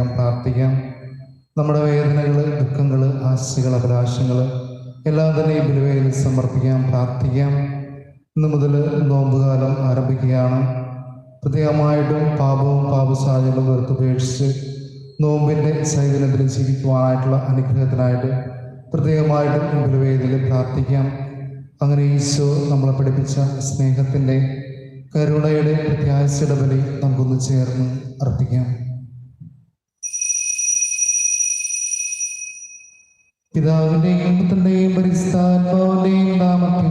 സമർപ്പിക്കാം, പ്രാർത്ഥിക്കാം. നമ്മുടെ വേദനകൾ, ദുഃഖങ്ങൾ, ആശകൾ, അഭിലാഷങ്ങൾ എല്ലാം തന്നെ ഈ ബലിവേദിയിൽ സമർപ്പിക്കാം, പ്രാർത്ഥിക്കാം. ഇന്ന് മുതൽ നോമ്പുകാലം ആരംഭിക്കുകയാണ്. പ്രത്യേകമായിട്ടും പാപവും പാപസാധ്യതകളും വെറുത്തുപേക്ഷിച്ച് നോമ്പിൻ്റെ ചൈതന്യത്തിൽ ജീവിക്കുവാനായിട്ടുള്ള അനുഗ്രഹത്തിനായിട്ട് പ്രത്യേകമായിട്ടും ഈ ബലിവേദിയിൽ പ്രാർത്ഥിക്കാം. അങ്ങനെ ഈശോ നമ്മളെ പഠിപ്പിച്ച സ്നേഹത്തിൻ്റെ, കരുണയുടെ, പ്രത്യാശയുടെ ബലി നമുക്കൊന്ന് ചേർന്ന് അർപ്പിക്കാം. പിതാവിന്റെയും പുത്രന്റെയും പരിശുദ്ധാത്മാവിന്റെയും നാമത്തിൽ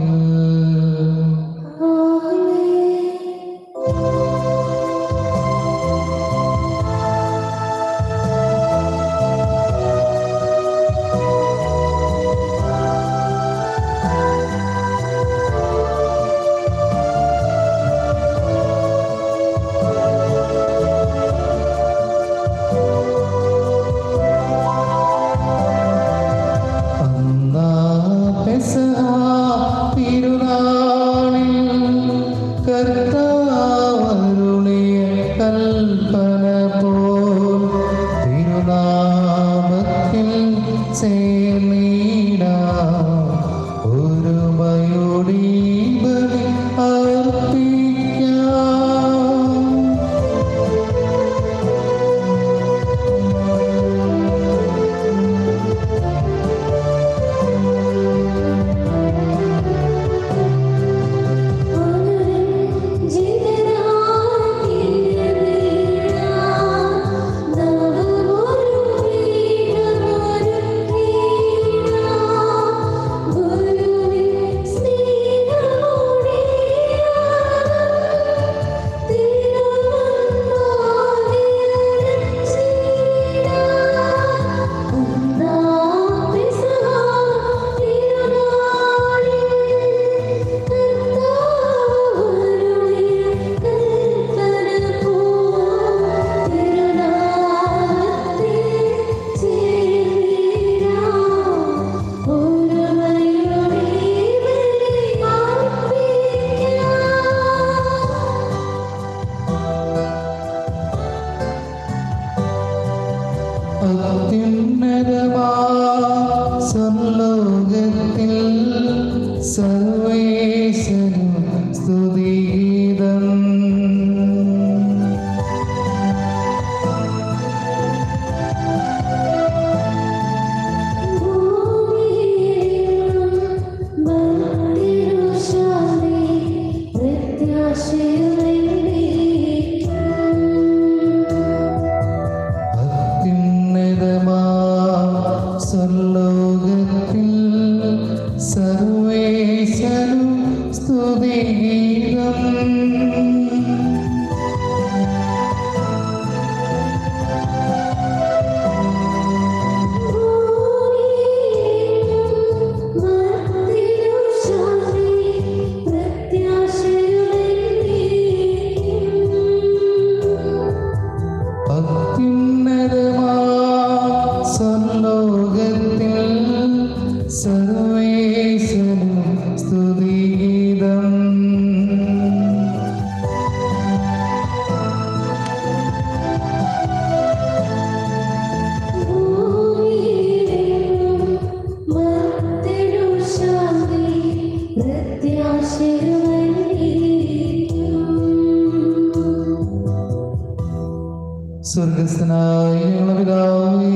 സ്വർഗസ്ഥനായ ഞങ്ങളുടെ പിതാവേ,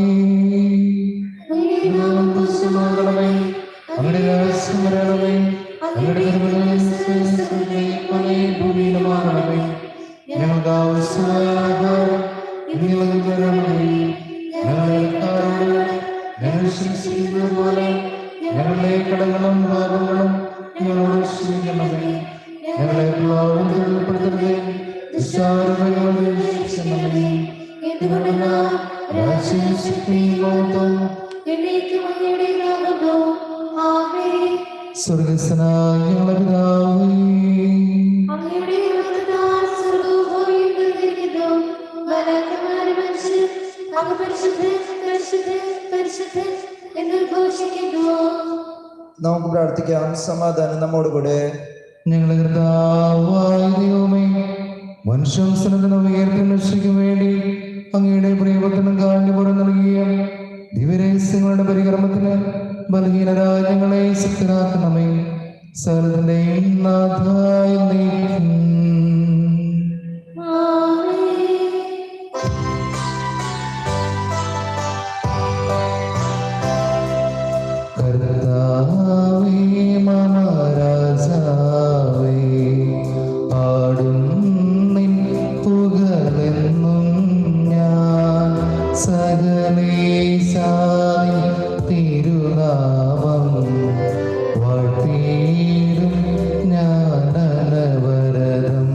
അങ്ങയുടെ രാജ്യം വരണമേ, അങ്ങയുടെ ഭൂമിയിലുമാകണമേ. ഞങ്ങൾക്ക് ആവശ്യമായ ആഹാരം ഇന്ന് ഞങ്ങൾക്ക് തരണമേ. ഞങ്ങളെ ഞങ്ങൾ ശിക്ഷിക്കുന്നത് പോലെ ഞങ്ങളുടെ കടങ്ങളും പാപങ്ങളും ഞങ്ങളോട് ക്ഷമിക്കണമേ. ഞങ്ങളെ ഉൾപ്പെടുത്തരുതേ, നിസ്സാരമേ. സ്വർഗസ്ഥനായ ഞങ്ങളുടെ പിതാവേ, നമുക്ക് പ്രാർത്ഥിക്കാം. സമാധാനം നമ്മോട് കൂടെ. ഞങ്ങളുടെ കർത്താവായ ദൈവമേ, മനുഷ്യവംശനത്തിന് ഉയർത്തിന് രക്ഷയ്ക്ക് വേണ്ടി അങ്ങയുടെ പ്രിയപുത്രനും കാരുണ്യപൂർവ്വം നൽകിയ ദിവ്യരഹസ്യങ്ങളുടെ പരികർമ്മത്തിന് ബലഹീന രാജ്യങ്ങളെ ശക്തരാക്കണമേ. സകലത്തിന്റെയും നാഥായ നീക്കും. കർത്താവേ മമ രാജാവേ, പാടും നിൻ പുകഴെന്നും ഞാൻ. സകലേശായി തിരുനാമം വാഴ്ത്തിയിടും ഞാൻ അനവരതം.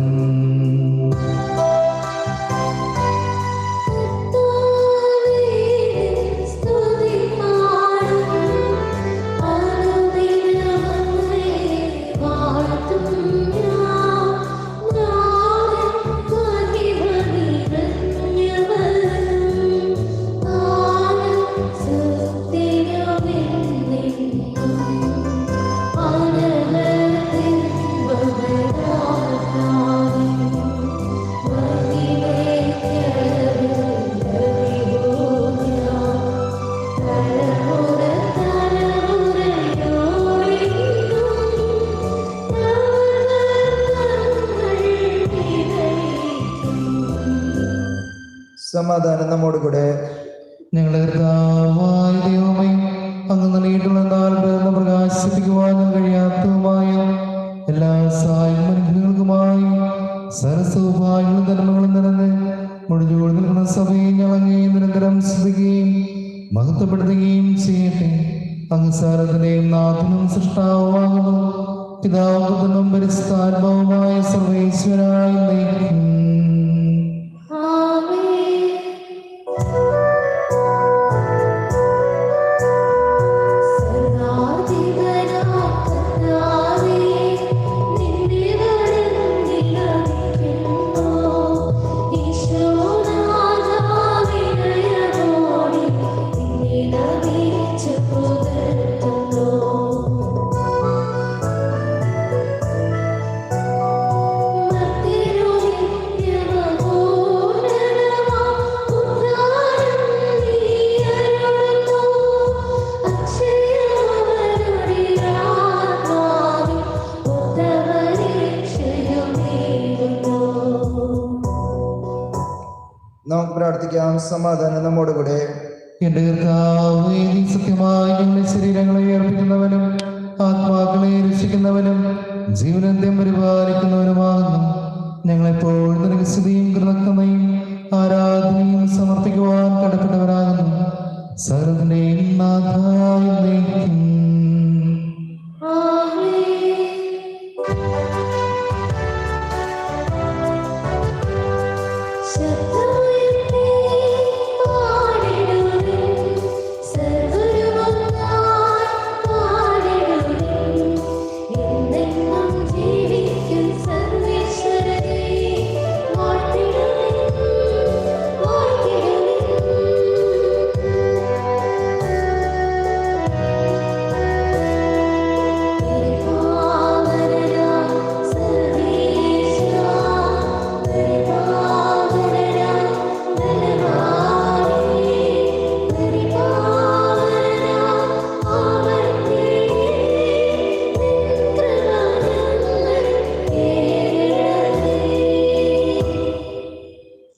സമാധാനം നമ്മോടുകൂടെ. ഞങ്ങളുടെ കർത്താവായ ദൈവമേ, അങ്ങ് നൽകിയിട്ടുള്ള നാളുകളെന്ന് പ്രകാശിപ്പിക്കുവാനും കഴിയാത്തതുമായ എല്ലാ സഹായങ്ങൾക്കുമായി സരസൗഭാഗ്യങ്ങളും ധർമ്മങ്ങളും നിറഞ്ഞ് മുഴുവൻ നിൽക്കുന്ന സഭയെ ഞങ്ങളങ്ങേ നിരന്തരം സ്തുതിക്കുകയും മഹത്വപ്പെടുത്തുകയും ചെയ്യട്ടെ. അങ്ങ് സാരത്തിന്റെയും നാഥനും സൃഷ്ടാവുമാകുന്നു. പിതാവും പരിശുദ്ധാത്മാവുമായ സർവേശ്വരായി നയിക്കും. നമുക്ക് പ്രാർത്ഥിക്കാം. സമാധാനം നമ്മോടുകൂടെ. എന്റെ കർത്താവേ, നീ സത്യമായി ഞങ്ങളുടെ ശരീരങ്ങളെ അർപ്പിക്കുന്നവനും ആത്മാക്കളെ രക്ഷിക്കുന്നവനും ജീവനന്ത്യം പരിപാലിക്കുന്നവനുമാകുന്നു. ഞങ്ങളെപ്പോഴും നിനക്ക് സ്തുതിയും കൃതജ്ഞതയും ആരാധനയും സമർപ്പിക്കുവാൻ കടപ്പെട്ടവരാകുന്നു. സകലത്തിന്റെയും നാഥായ നീക്കും.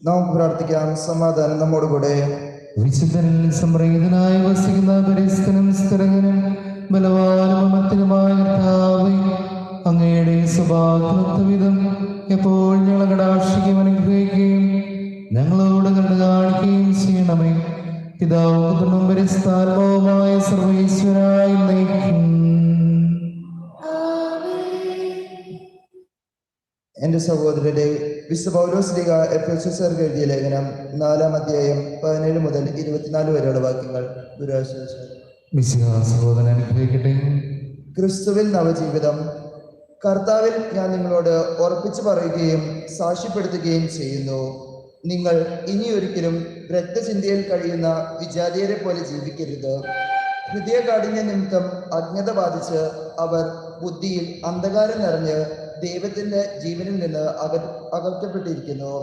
നമുക്ക് പ്രാർത്ഥിക്കാം. സമാധാനം നമ്മോടുകൂടെ. വിശുദ്ധനിൽ സംപ്രീതനായി വസിക്കുന്ന പരിസ്ഥനും സ്ഥിരകനും ബലവാനും അമർത്തിനുമായ കർത്താവേ, അങ്ങയുടെ സ്വഭാവത്തിനൊത്തവിധം എപ്പോഴും ഞങ്ങളെ കടാക്ഷിക്കുകയും അനുഗ്രഹിക്കുകയും ഞങ്ങളോട് കണ്ടു കാണിക്കുകയും ചെയ്യണമേ. പിതാവും പുത്രനും പരിശുദ്ധാത്മാവുമായ സർവേശ്വരായി നയിക്കും. എൻ്റെ സഹോദരരെ, വിശുദ്ധ പൗലോസ്ലീഹ എഫെസോസ്യർക്ക് എഴുതിയ ലേഖനം 4-ാം അധ്യായം 17 മുതൽ 24 വരെയുള്ള വാക്യങ്ങൾ. സഹോദരൻ അനുഗ്രഹിക്കട്ടെ. ക്രിസ്തുവിൽ നവജീവിതം. കർത്താവിൽ ഞാൻ നിങ്ങളോട് ഉറപ്പിച്ചു പറയുകയും സാക്ഷ്യപ്പെടുത്തുകയും ചെയ്യുന്നു, നിങ്ങൾ ഇനിയൊരിക്കലും രക്തചിന്തയിൽ കഴിയുന്ന വിജാതീയരെ പോലെ ജീവിക്കരുത്. ഹൃദയകാഠിന്യ നിമിത്തം അജ്ഞത ബാധിച്ച് അവർ ബുദ്ധിയിൽ അന്ധകാരം നിറഞ്ഞ് ദൈവത്തിന്റെ ജീവനിൽ നിന്ന് അകറ്റപ്പെട്ടിരിക്കുന്നു.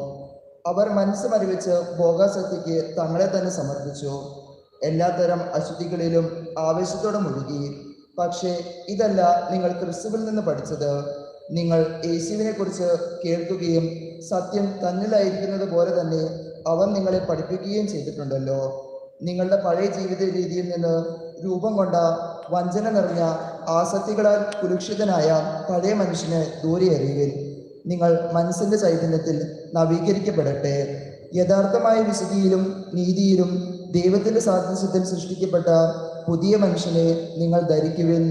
അവർ മനസ്സ് മരവിച്ച് ഭോഗാസക്തിക്ക് തങ്ങളെ തന്നെ സമർപ്പിച്ചു. എല്ലാത്തരം അശുദ്ധികളിലും ആവേശത്തോടെ മുഴുകി. പക്ഷേ ഇതല്ല നിങ്ങൾ ക്രിസ്തുവിൽ നിന്ന് പഠിച്ചത്. നിങ്ങൾ യേശുവിനെ കുറിച്ച് കേൾക്കുകയും സത്യം തന്നിലായിരിക്കുന്നത് പോലെ തന്നെ അവൻ നിങ്ങളെ പഠിപ്പിക്കുകയും ചെയ്തിട്ടുണ്ടല്ലോ. നിങ്ങളുടെ പഴയ ജീവിത രീതിയിൽ നിന്ന് രൂപം കൊണ്ട വഞ്ചന നിറഞ്ഞ ആസക്തികളാൽ കുലുഷിതനായ പഴയ മനുഷ്യനെ ദൂരെ എറിയുവിൻ. നിങ്ങൾ മനസ്സിന്റെ ചൈതന്യത്തിൽ നവീകരിക്കപ്പെടട്ടെ. യഥാർത്ഥമായ വിശുദ്ധിയിലും നീതിയിലും ദൈവത്തിന്റെ സാദൃശ്യത്തിൽ സൃഷ്ടിക്കപ്പെട്ട പുതിയ മനുഷ്യനെ നിങ്ങൾ ധരിക്കുവിൻ.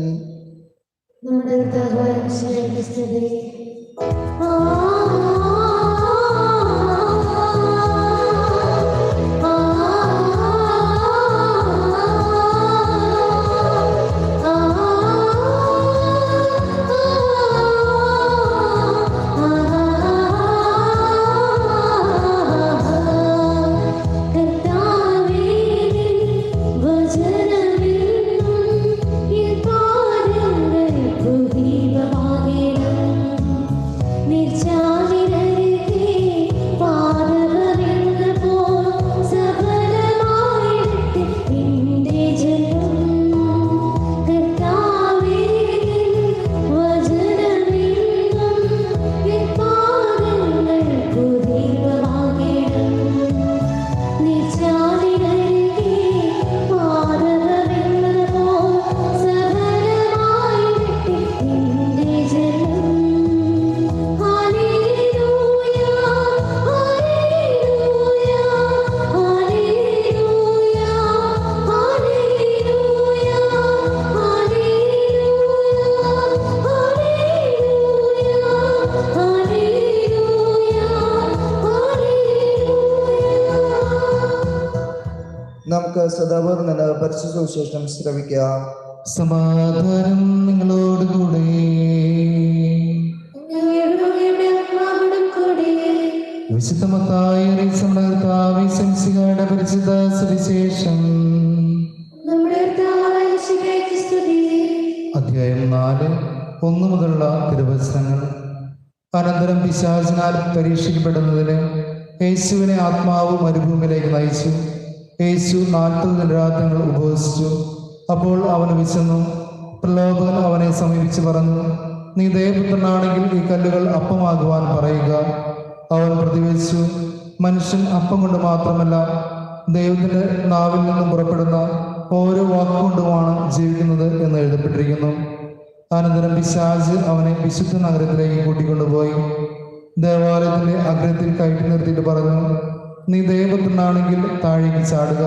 നമുക്ക് സദാപൂർവ്വം നിന്ന് പരിശുദ്ധ സുവിശേഷം ശ്രവിക്കാം. സമാധാനം നിങ്ങളോടുകൂടെ. വിശുദ്ധ മത്തായി അറിയിച്ച നമ്മുടെ കർത്താവ് ശംസിഹായുടെ പരിശുദ്ധ സുവിശേഷം അധ്യായം 4 1 മുതലുള്ള തിരുവചനങ്ങൾ. അനന്തരം പിശാചിനാൽ പരീക്ഷിക്കപ്പെടുന്നതിന് യേശുവിനെ ആത്മാവ് മരുഭൂമിയിലേക്ക് നയിച്ചു. യേശു 40 ദിനരാത്രങ്ങൾ ഉപവസിച്ചു. അപ്പോൾ അവന് വിശന്നു. പ്രലോഭകൻ അവനെ സമീപിച്ച് പറഞ്ഞു, നീ ദൈവപുത്രനാണെങ്കിൽ ഈ കല്ലുകൾ അപ്പമാകുവാൻ പറയുക. അവൻ പ്രതിവചിച്ചു, മനുഷ്യൻ അപ്പം കൊണ്ട് മാത്രമല്ല ദൈവത്തിന്റെ നാവിൽ നിന്നും പുറപ്പെടുന്ന ഓരോ വാക്കുകൊണ്ടുമാണ് ജീവിക്കുന്നത് എന്ന് എഴുതപ്പെട്ടിരിക്കുന്നു. അനന്തരം പിശാച് അവനെ വിശുദ്ധ നഗരത്തിലേക്ക് കൂട്ടിക്കൊണ്ടുപോയി ദേവാലയത്തിന്റെ അഗ്രത്തിൽ കയറ്റി നിർത്തിയിട്ട് പറഞ്ഞു, നീ ദൈവപുത്രനാണെങ്കിൽ താഴേക്ക് ചാടുക.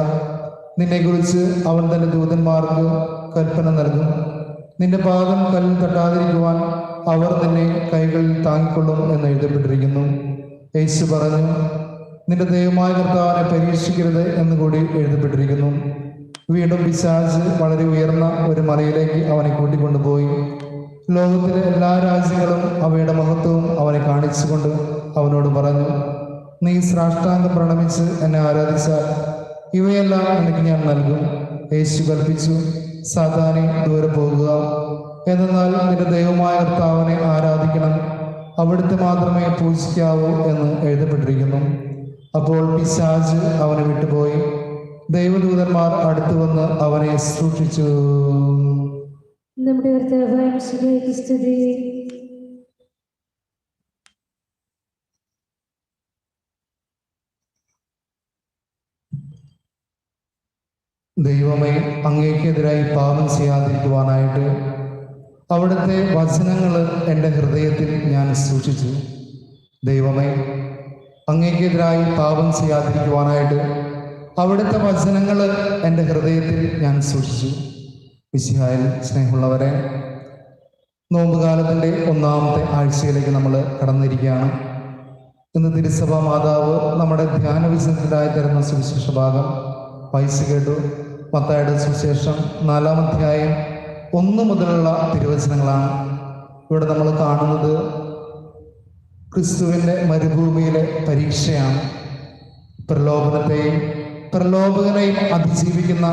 നിന്നെക്കുറിച്ച് അവൻ തന്റെ ദൂതന്മാർക്ക് കൽപ്പന നൽകും. നിന്റെ പാദം കല്ലിൽ തട്ടാതിരിക്കുവാൻ അവർ നിന്നെ കൈകളിൽ താങ്ങിക്കൊള്ളും എന്ന് എഴുതപ്പെട്ടിരിക്കുന്നു. യേശു പറഞ്ഞു, നിന്റെ ദൈവമായ കർത്താവിനെ പരീക്ഷിക്കരുത് എന്നുകൂടി എഴുതപ്പെട്ടിരിക്കുന്നു. വീണ്ടും പിശാച് വളരെ ഉയർന്ന ഒരു മലയിലേക്ക് അവനെ കൂട്ടിക്കൊണ്ടുപോയി ലോകത്തിലെ എല്ലാ രാജ്യങ്ങളും അവയുടെ മഹത്വവും അവനെ കാണിച്ചുകൊണ്ട് അവനോട് പറഞ്ഞു, നീ സാഷ്ടാംഗം പ്രണമിച്ച് എന്നെ ആരാധിച്ചാൽ ഇവയെല്ലാം എനിക്ക് ഞാൻ നൽകും. യേശു കൽപ്പിച്ചു, സാത്താനെ ദൂരെ പോകുക. എന്നാൽ നിന്റെ ദൈവമായ കർത്താവിനെ ആരാധിക്കണം, അവിടുത്തെ മാത്രമേ പൂജിക്കാവൂ എന്ന് എഴുതപ്പെട്ടിരിക്കുന്നു. അപ്പോൾ പിശാച് അവനെ വിട്ടുപോയി. ദൈവദൂതന്മാർ അടുത്തു വന്ന് അവനെ സൂക്ഷിച്ചു. നമ്മുടെ കർത്താവായ യേശുവിനെ സ്തുതി. ദൈവമേ, അങ്ങേക്കെതിരായി പാപം ചെയ്യാതിരിക്കുവാനായിട്ട് അവിടുത്തെ വചനങ്ങൾ എൻ്റെ ഹൃദയത്തിൽ ഞാൻ സൂക്ഷിച്ചു. ദൈവമേ, അങ്ങേക്കെതിരായി പാപം ചെയ്യാതിരിക്കുവാനായിട്ട് അവിടുത്തെ വചനങ്ങൾ എൻ്റെ ഹൃദയത്തിൽ ഞാൻ സൂക്ഷിച്ചു. മിശിഹായിൽ സ്നേഹമുള്ളവരെ, നോമ്പുകാലത്തിൻ്റെ 1-ാമത്തെ ആഴ്ചയിലേക്ക് നമ്മൾ കടന്നിരിക്കുകയാണ്. ഇന്ന് തിരുസഭാ മാതാവ് നമ്മുടെ ധ്യാന വിഷയത്തിലായി തരുന്ന സുവിശേഷ ഭാഗം വായിച്ചു കേട്ടു. മത്തായിയുടെ സുവിശേഷം 4-ാം അധ്യായം 1 മുതലുള്ള തിരുവചനങ്ങളാണ്. ഇവിടെ നമ്മൾ കാണുന്നത് ക്രിസ്തുവിൻ്റെ മരുഭൂമിയിലെ പരീക്ഷയാണ്. പ്രലോഭകനെയും അതിജീവിക്കുന്ന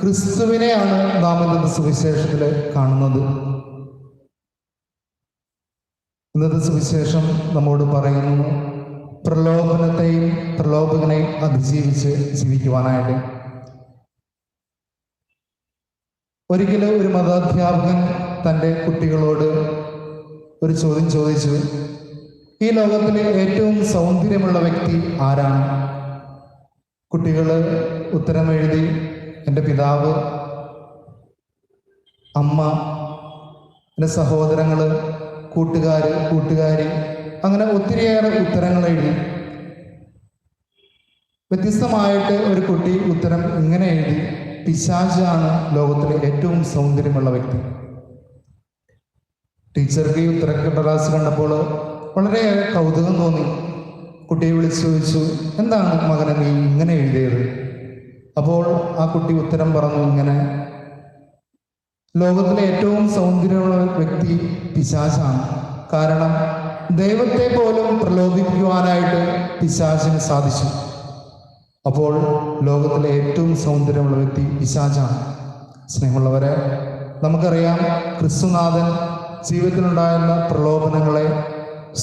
ക്രിസ്തുവിനെയാണ് നാം ഇന്നത്തെ സുവിശേഷത്തിൽ കാണുന്നത്. ഇന്നത്തെ സുവിശേഷം നമ്മോട് പറയുന്നു, പ്രലോഭനത്തെയും പ്രലോഭകനെയും അതിജീവിച്ച് ജീവിക്കുവാനായിട്ട്. ഒരിക്കലും ഒരു മതാധ്യാപകൻ തൻ്റെ കുട്ടികളോട് ഒരു ചോദ്യം ചോദിച്ചു, ഈ ലോകത്തിലെ ഏറ്റവും സൗന്ദര്യമുള്ള വ്യക്തി ആരാണ്? കുട്ടികൾ ഉത്തരം എഴുതി, എൻ്റെ പിതാവ്, അമ്മ, എൻ്റെ സഹോദരങ്ങൾ, കൂട്ടുകാരി, അങ്ങനെ ഒത്തിരിയേറെ ഉത്തരങ്ങൾ എഴുതി. വ്യത്യസ്തമായിട്ട് ഒരു കുട്ടി ഉത്തരം ഇങ്ങനെ എഴുതി, പിശാചാണ് ലോകത്തിലെ ഏറ്റവും സൗന്ദര്യമുള്ള വ്യക്തി. ടീച്ചർക്ക് ഈ ഉത്തരക്കടലാസ് കണ്ടപ്പോൾ വളരെയേറെ കൗതുകം തോന്നി. കുട്ടിയെ വിളിച്ചു ചോദിച്ചു, എന്താണ് മകനെ നീ ഇങ്ങനെ എഴുതിയത്? അപ്പോൾ ആ കുട്ടി ഉത്തരം പറഞ്ഞു, ഇങ്ങനെ, ലോകത്തിലെ ഏറ്റവും സൗന്ദര്യമുള്ള വ്യക്തി പിശാചാണ്. കാരണം ദൈവത്തെ പോലും പ്രലോഭിപ്പിക്കുവാനായിട്ട് പിശാചിന് സാധിച്ചു. അപ്പോൾ ലോകത്തിലെ ഏറ്റവും സൗന്ദര്യമുള്ള വ്യക്തി പിശാചാണ്. സ്നേഹമുള്ളവരെ, നമുക്കറിയാം ക്രിസ്തുനാഥൻ ജീവിതത്തിലുണ്ടായിരുന്ന പ്രലോഭനങ്ങളെ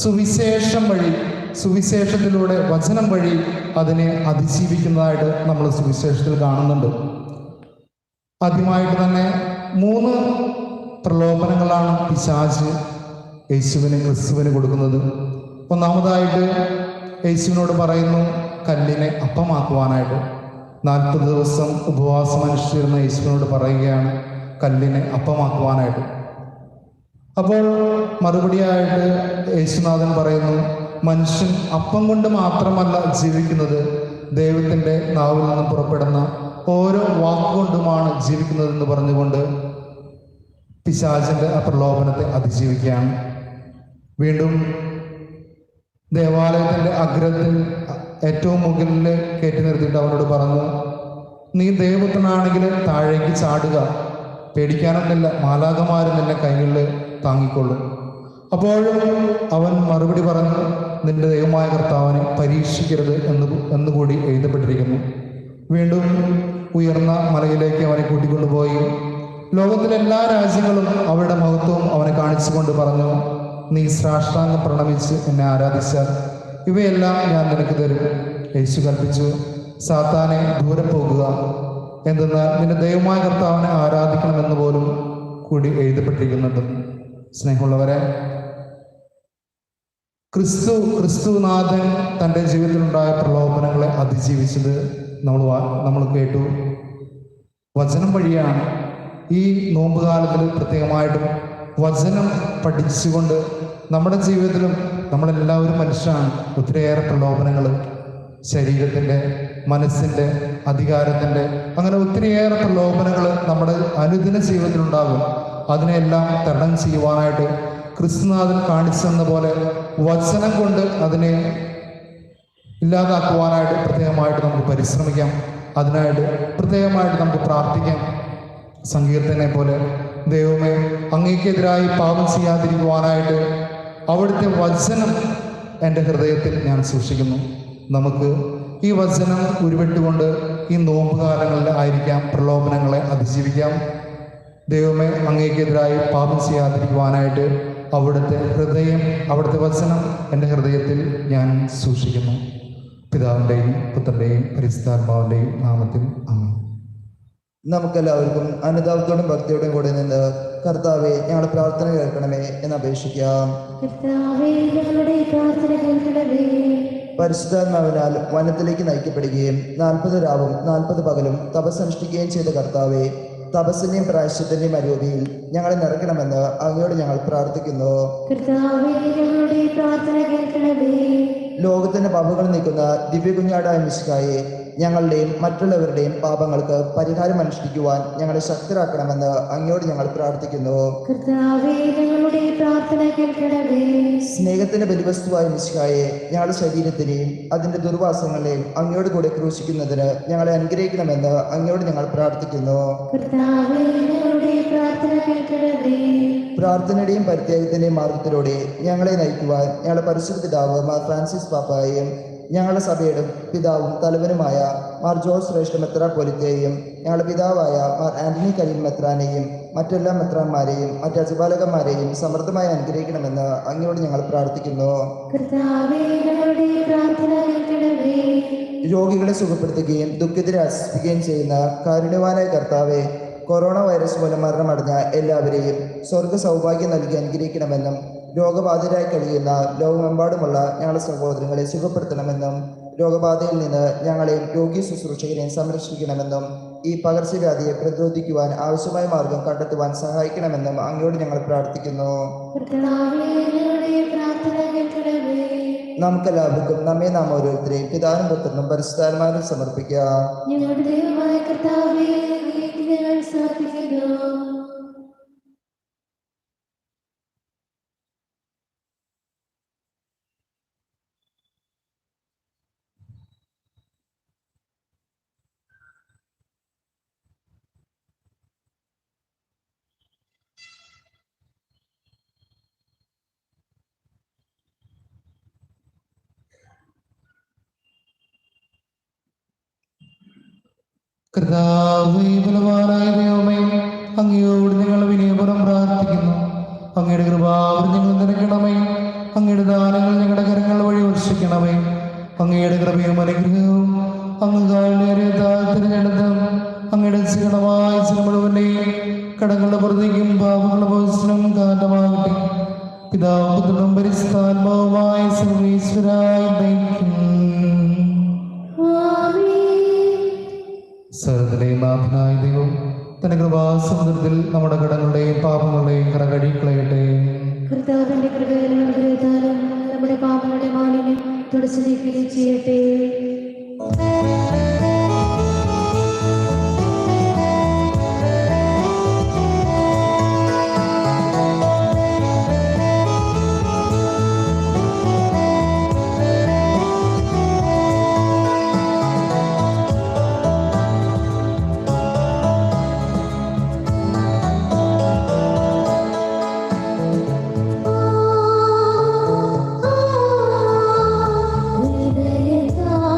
സുവിശേഷം വഴി, സുവിശേഷത്തിലൂടെ, വചനം വഴി അതിനെ അതിജീവിക്കുന്നതായിട്ട് നമ്മൾ സുവിശേഷത്തിൽ കാണുന്നുണ്ട്. ആദ്യമായിട്ട് തന്നെ 3 പ്രലോഭനങ്ങളാണ് പിശാച് ക്രിസ്തുവിന് കൊടുക്കുന്നത്. ഒന്നാമതായിട്ട് യേശുവിനോട് പറയുന്നു കല്ലിനെ അപ്പമാക്കുവാനായിട്ട്. 40 ദിവസം ഉപവാസം അനുഷ്ഠിച്ചിരുന്ന യേശുവിനോട് പറയുകയാണ് കല്ലിനെ അപ്പമാക്കുവാനായിട്ട്. അപ്പോൾ മറുപടിയായിട്ട് യേശുനാഥൻ പറയുന്നു, മനുഷ്യൻ അപ്പം കൊണ്ട് മാത്രമല്ല ജീവിക്കുന്നത്, ദൈവത്തിൻ്റെ നാവിൽ നിന്ന് പുറപ്പെടുന്ന ഓരോ വാക്കുകൊണ്ടുമാണ് ജീവിക്കുന്നതെന്ന് പറഞ്ഞുകൊണ്ട് പിശാചിൻ്റെ ആ പ്രലോഭനത്തെ അതിജീവിക്കുകയാണ്. വീണ്ടും ദേവാലയത്തിൻ്റെ അഗ്രത്തിൽ ഏറ്റവും മുകളിൽ കയറ്റി നിർത്തിയിട്ട് അവനോട് പറഞ്ഞു, നീ ദൈവത്തിനാണെങ്കിൽ താഴേക്ക് ചാടുക, പേടിക്കാനൊന്നുമില്ല, മാലാഖമാർ നിന്നെ കൈകളിൽ താങ്ങിക്കൊള്ളും. അപ്പോഴും അവൻ മറുപടി പറഞ്ഞു, നിന്റെ ദൈവമായ കർത്താവിനെ പരീക്ഷിക്കരുത് എന്നുകൂടി എഴുതപ്പെട്ടിരിക്കുന്നു. വീണ്ടും ഉയർന്ന മലയിലേക്ക് അവനെ കൂട്ടിക്കൊണ്ടുപോയി ലോകത്തിലെ എല്ലാ രാജ്യങ്ങളും അവരുടെ മഹത്വവും അവനെ കാണിച്ചുകൊണ്ട് പറഞ്ഞു, നീ സാഷ്ടാംഗം പ്രണമിച്ച് എന്നെ ആരാധിച്ചാൽ ഇവയെല്ലാം ഞാൻ നിനക്ക് തരും. യേശു കൽപ്പിച്ചു, സാത്താനെ ദൂരെ പോകുക, എന്തെന്നാൽ നിന്റെ ദൈവമായ കർത്താവിനെ ആരാധിക്കണമെന്ന് പോലും കൂടി എഴുതപ്പെട്ടിരിക്കുന്നുണ്ട്. സ്നേഹമുള്ളവരെ, ക്രിസ്തുനാഥൻ തൻ്റെ ജീവിതത്തിലുണ്ടായ പ്രലോഭനങ്ങളെ അതിജീവിച്ചത് നമ്മൾ കേട്ടു, വചനം വഴിയാണ്. ഈ നോമ്പുകാലത്തിൽ പ്രത്യേകമായിട്ടും വചനം പഠിച്ചുകൊണ്ട് നമ്മുടെ ജീവിതത്തിലും, നമ്മളെല്ലാവരും മനുഷ്യരാണ്, ഒത്തിരിയേറെ പ്രലോഭനങ്ങൾ, ശരീരത്തിൻ്റെ, മനസ്സിൻ്റെ, അധികാരത്തിൻ്റെ, അങ്ങനെ ഒത്തിരിയേറെ പ്രലോഭനങ്ങൾ നമ്മുടെ അനുദിന ജീവിതത്തിലുണ്ടാകും. അതിനെല്ലാം തരണം ചെയ്യുവാനായിട്ട് ക്രിസ്തുനാഥൻ കാണിച്ചെന്ന പോലെ വചനം കൊണ്ട് അതിനെ ഇല്ലാതാക്കുവാനായിട്ട് പ്രത്യേകമായിട്ട് നമുക്ക് പരിശ്രമിക്കാം. അതിനായിട്ട് പ്രത്യേകമായിട്ട് നമുക്ക് പ്രാർത്ഥിക്കാം. സങ്കീർത്തനെ പോലെ, ദൈവമേ, അങ്ങേക്കെതിരായി പാപം ചെയ്യാതിരിക്കുവാനായിട്ട് അവിടുത്തെ വചനം എൻ്റെ ഹൃദയത്തിൽ ഞാൻ സൂക്ഷിക്കുന്നു. നമുക്ക് ഈ വചനം ഉരുവിട്ടുകൊണ്ട് ഈ നോമ്പുകാലങ്ങളിൽ ആയിരിക്കാം പ്രലോഭനങ്ങളെ അതിജീവിക്കാം. ദൈവമേ, അങ്ങേക്കെതിരായി പാപം ചെയ്യാതിരിക്കുവാനായിട്ട് അവിടുത്തെ വചനം എൻ്റെ ഹൃദയത്തിൽ ഞാൻ സൂക്ഷിക്കുന്നു. പിതാവിൻ്റെയും പുത്രൻ്റെയും പരിശുദ്ധാത്മാവിൻ്റെയും നാമത്തിൽ ആമേൻ. നമുക്കെല്ലാവർക്കും അനുതാപത്തോടും ഭക്തിയോടും കൂടെ നിന്ന് കർത്താവെ, ഞങ്ങളുടെ പ്രാർത്ഥന കേൾക്കണമേ എന്ന് അപേക്ഷിക്കാം. പരിശുദ്ധാത്മാവിനാൽ വനത്തിലേക്ക് നയിക്കപ്പെടുകയും 40 രാവും 40 പകലും തപസ്സനുഷ്ഠിക്കുകയും ചെയ്ത കർത്താവെ, തപസ്സിന്റെയും പ്രായശ്ചിത്തിന്റെയും അരൂപിയിൽ ഞങ്ങളെ നിറയ്ക്കണമെന്ന് അങ്ങയോട് ഞങ്ങൾ പ്രാർത്ഥിക്കുന്നു. ലോകത്തിന്റെ പാപങ്ങൾ നീക്കുന്ന ദിവ്യകുഞ്ഞാടായ മിശിഹായെ, ഞങ്ങളുടെയും മറ്റുള്ളവരുടെയും പാപങ്ങൾക്ക് പരിഹാരം അനുഷ്ഠിക്കുവാൻ ഞങ്ങളെ ശക്തരാക്കണമെന്ന് അങ്ങയോട് ഞങ്ങൾ പ്രാർത്ഥിക്കുന്നു. സ്നേഹത്തിന്റെ ബലിവസ്തുവായ മിശിഹായെ, ഞങ്ങളുടെ ശരീരത്തിനെയും അതിന്റെ ദുർവാസങ്ങളെയും അങ്ങയോട് കൂടെ ക്രൂശിക്കുന്നതിന് ഞങ്ങളെ അനുഗ്രഹിക്കണമെന്ന് അങ്ങയോട് ഞങ്ങൾ പ്രാർത്ഥിക്കുന്നു. പ്രാർത്ഥനയുടെയും പരിത്യാഗത്തിന്റെയും മാർഗത്തിലൂടെ ഞങ്ങളെ നയിക്കുവാൻ ഞങ്ങളുടെ പരിശുദ്ധ പിതാവ് മാർ ഫ്രാൻസിസ് പാപ്പായെയും ഞങ്ങളുടെ സഭയുടെ പിതാവും തലവനുമായ മാർ ജോർജ് ശ്രേഷ്ഠ മെത്രാപ്പൊലീത്തയെയും ഞങ്ങളുടെ പിതാവായ മാർ ആന്റണി കലീൽ മെത്രാനെയും മറ്റെല്ലാ മെത്രാന്മാരെയും മറ്റ് അജപാലകന്മാരെയും സമൃദ്ധമായി അനുഗ്രഹിക്കണമെന്ന് അങ്ങയോട് ഞങ്ങൾ പ്രാർത്ഥിക്കുന്നു. കർത്താവേ, ഞങ്ങളുടെ പ്രാർത്ഥന കേൾക്കണമേ. രോഗികളെ സുഖപ്പെടുത്തുകയും ദുഃഖിതരെ ആശ്വസിപ്പിക്കുകയും ചെയ്യുന്ന കാരുണ്യവാനായ കർത്താവെ, കൊറോണ വൈറസ് മൂലം മരണമടഞ്ഞ എല്ലാവരെയും സ്വർഗ സൗഭാഗ്യം നൽകി അനുഗ്രഹിക്കണമെന്നും രോഗബാധിതരായി കഴിയുന്ന ലോകമെമ്പാടുമുള്ള ഞങ്ങളുടെ സഹോദരങ്ങളെ സുഖപ്പെടുത്തണമെന്നും രോഗബാധയിൽ നിന്ന് ഞങ്ങളെയും രോഗി ശുശ്രൂഷകരെയും സംരക്ഷിക്കണമെന്നും ഈ പകർച്ചവ്യാധിയെ പ്രതിരോധിക്കുവാൻ ആവശ്യമായ മാർഗം കണ്ടെത്തുവാൻ സഹായിക്കണമെന്നും അങ്ങയോട് ഞങ്ങൾ പ്രാർത്ഥിക്കുന്നു. കർത്താവേ, ഞങ്ങളുടെ പ്രാർത്ഥന കേൾക്കണമേ. നമുക്കെല്ലാവർക്കും നമ്മെ നാം ഓരോരുത്തരെയും പിതാവിനും പുത്രനും പരിശുദ്ധാത്മാവിനും സമർപ്പിക്കാം. ഞങ്ങളുടെ ദൈവമായ കർത്താവേ, അങ്ങേക്ക് ഞങ്ങൾ സമർപ്പിക്കുന്നു. കർത്താവേ, ബലവാനായ ദൈവമേ, അങ്ങയോട് ഞങ്ങൾ വിനയപൂർവ്വം പ്രാർത്ഥിക്കുന്നു. അങ്ങയുടെ കൃപാവരം ഞങ്ങൾ നിറയ്ക്കണമേ. അങ്ങയുടെ ദാനങ്ങൾ ഞങ്ങളുടെ കരങ്ങൾ വഴി വർഷിക്കണമേ. അങ്ങയുടെ കൃപയും അനുഗ്രഹവും അങ്ങ് കാലിനേറെ തിരഞ്ഞെടുത്തും അങ്ങയുടെ ശീലമായ ചില മുഴുവൻ്റെയും കടങ്ങളുടെ പുറത്തേക്കും പാപങ്ങളുടെ ഭോജനം കാരണമാകട്ടെ. പിതാവും പുത്രനും പരിശുദ്ധാത്മാവുമായ സർവീശ്വരായി നയിക്കും. സർവ്വത്തിലെയും നാഥനായ ദൈവം തന്റെ കൃപാസമുദ്രത്തിൽ നമ്മുടെ കടങ്ങളുടെയും പാപങ്ങളുടെയും കറ കഴുകിക്കളയട്ടെ. കർത്താവിന്റെ കൃപയിലും അനുഗ്രഹത്താലും നമ്മുടെ പാപങ്ങളുടെ മാലിന്യം തുടച്ചു നീക്കുകയും ചെയ്യട്ടെ. Hallelujah.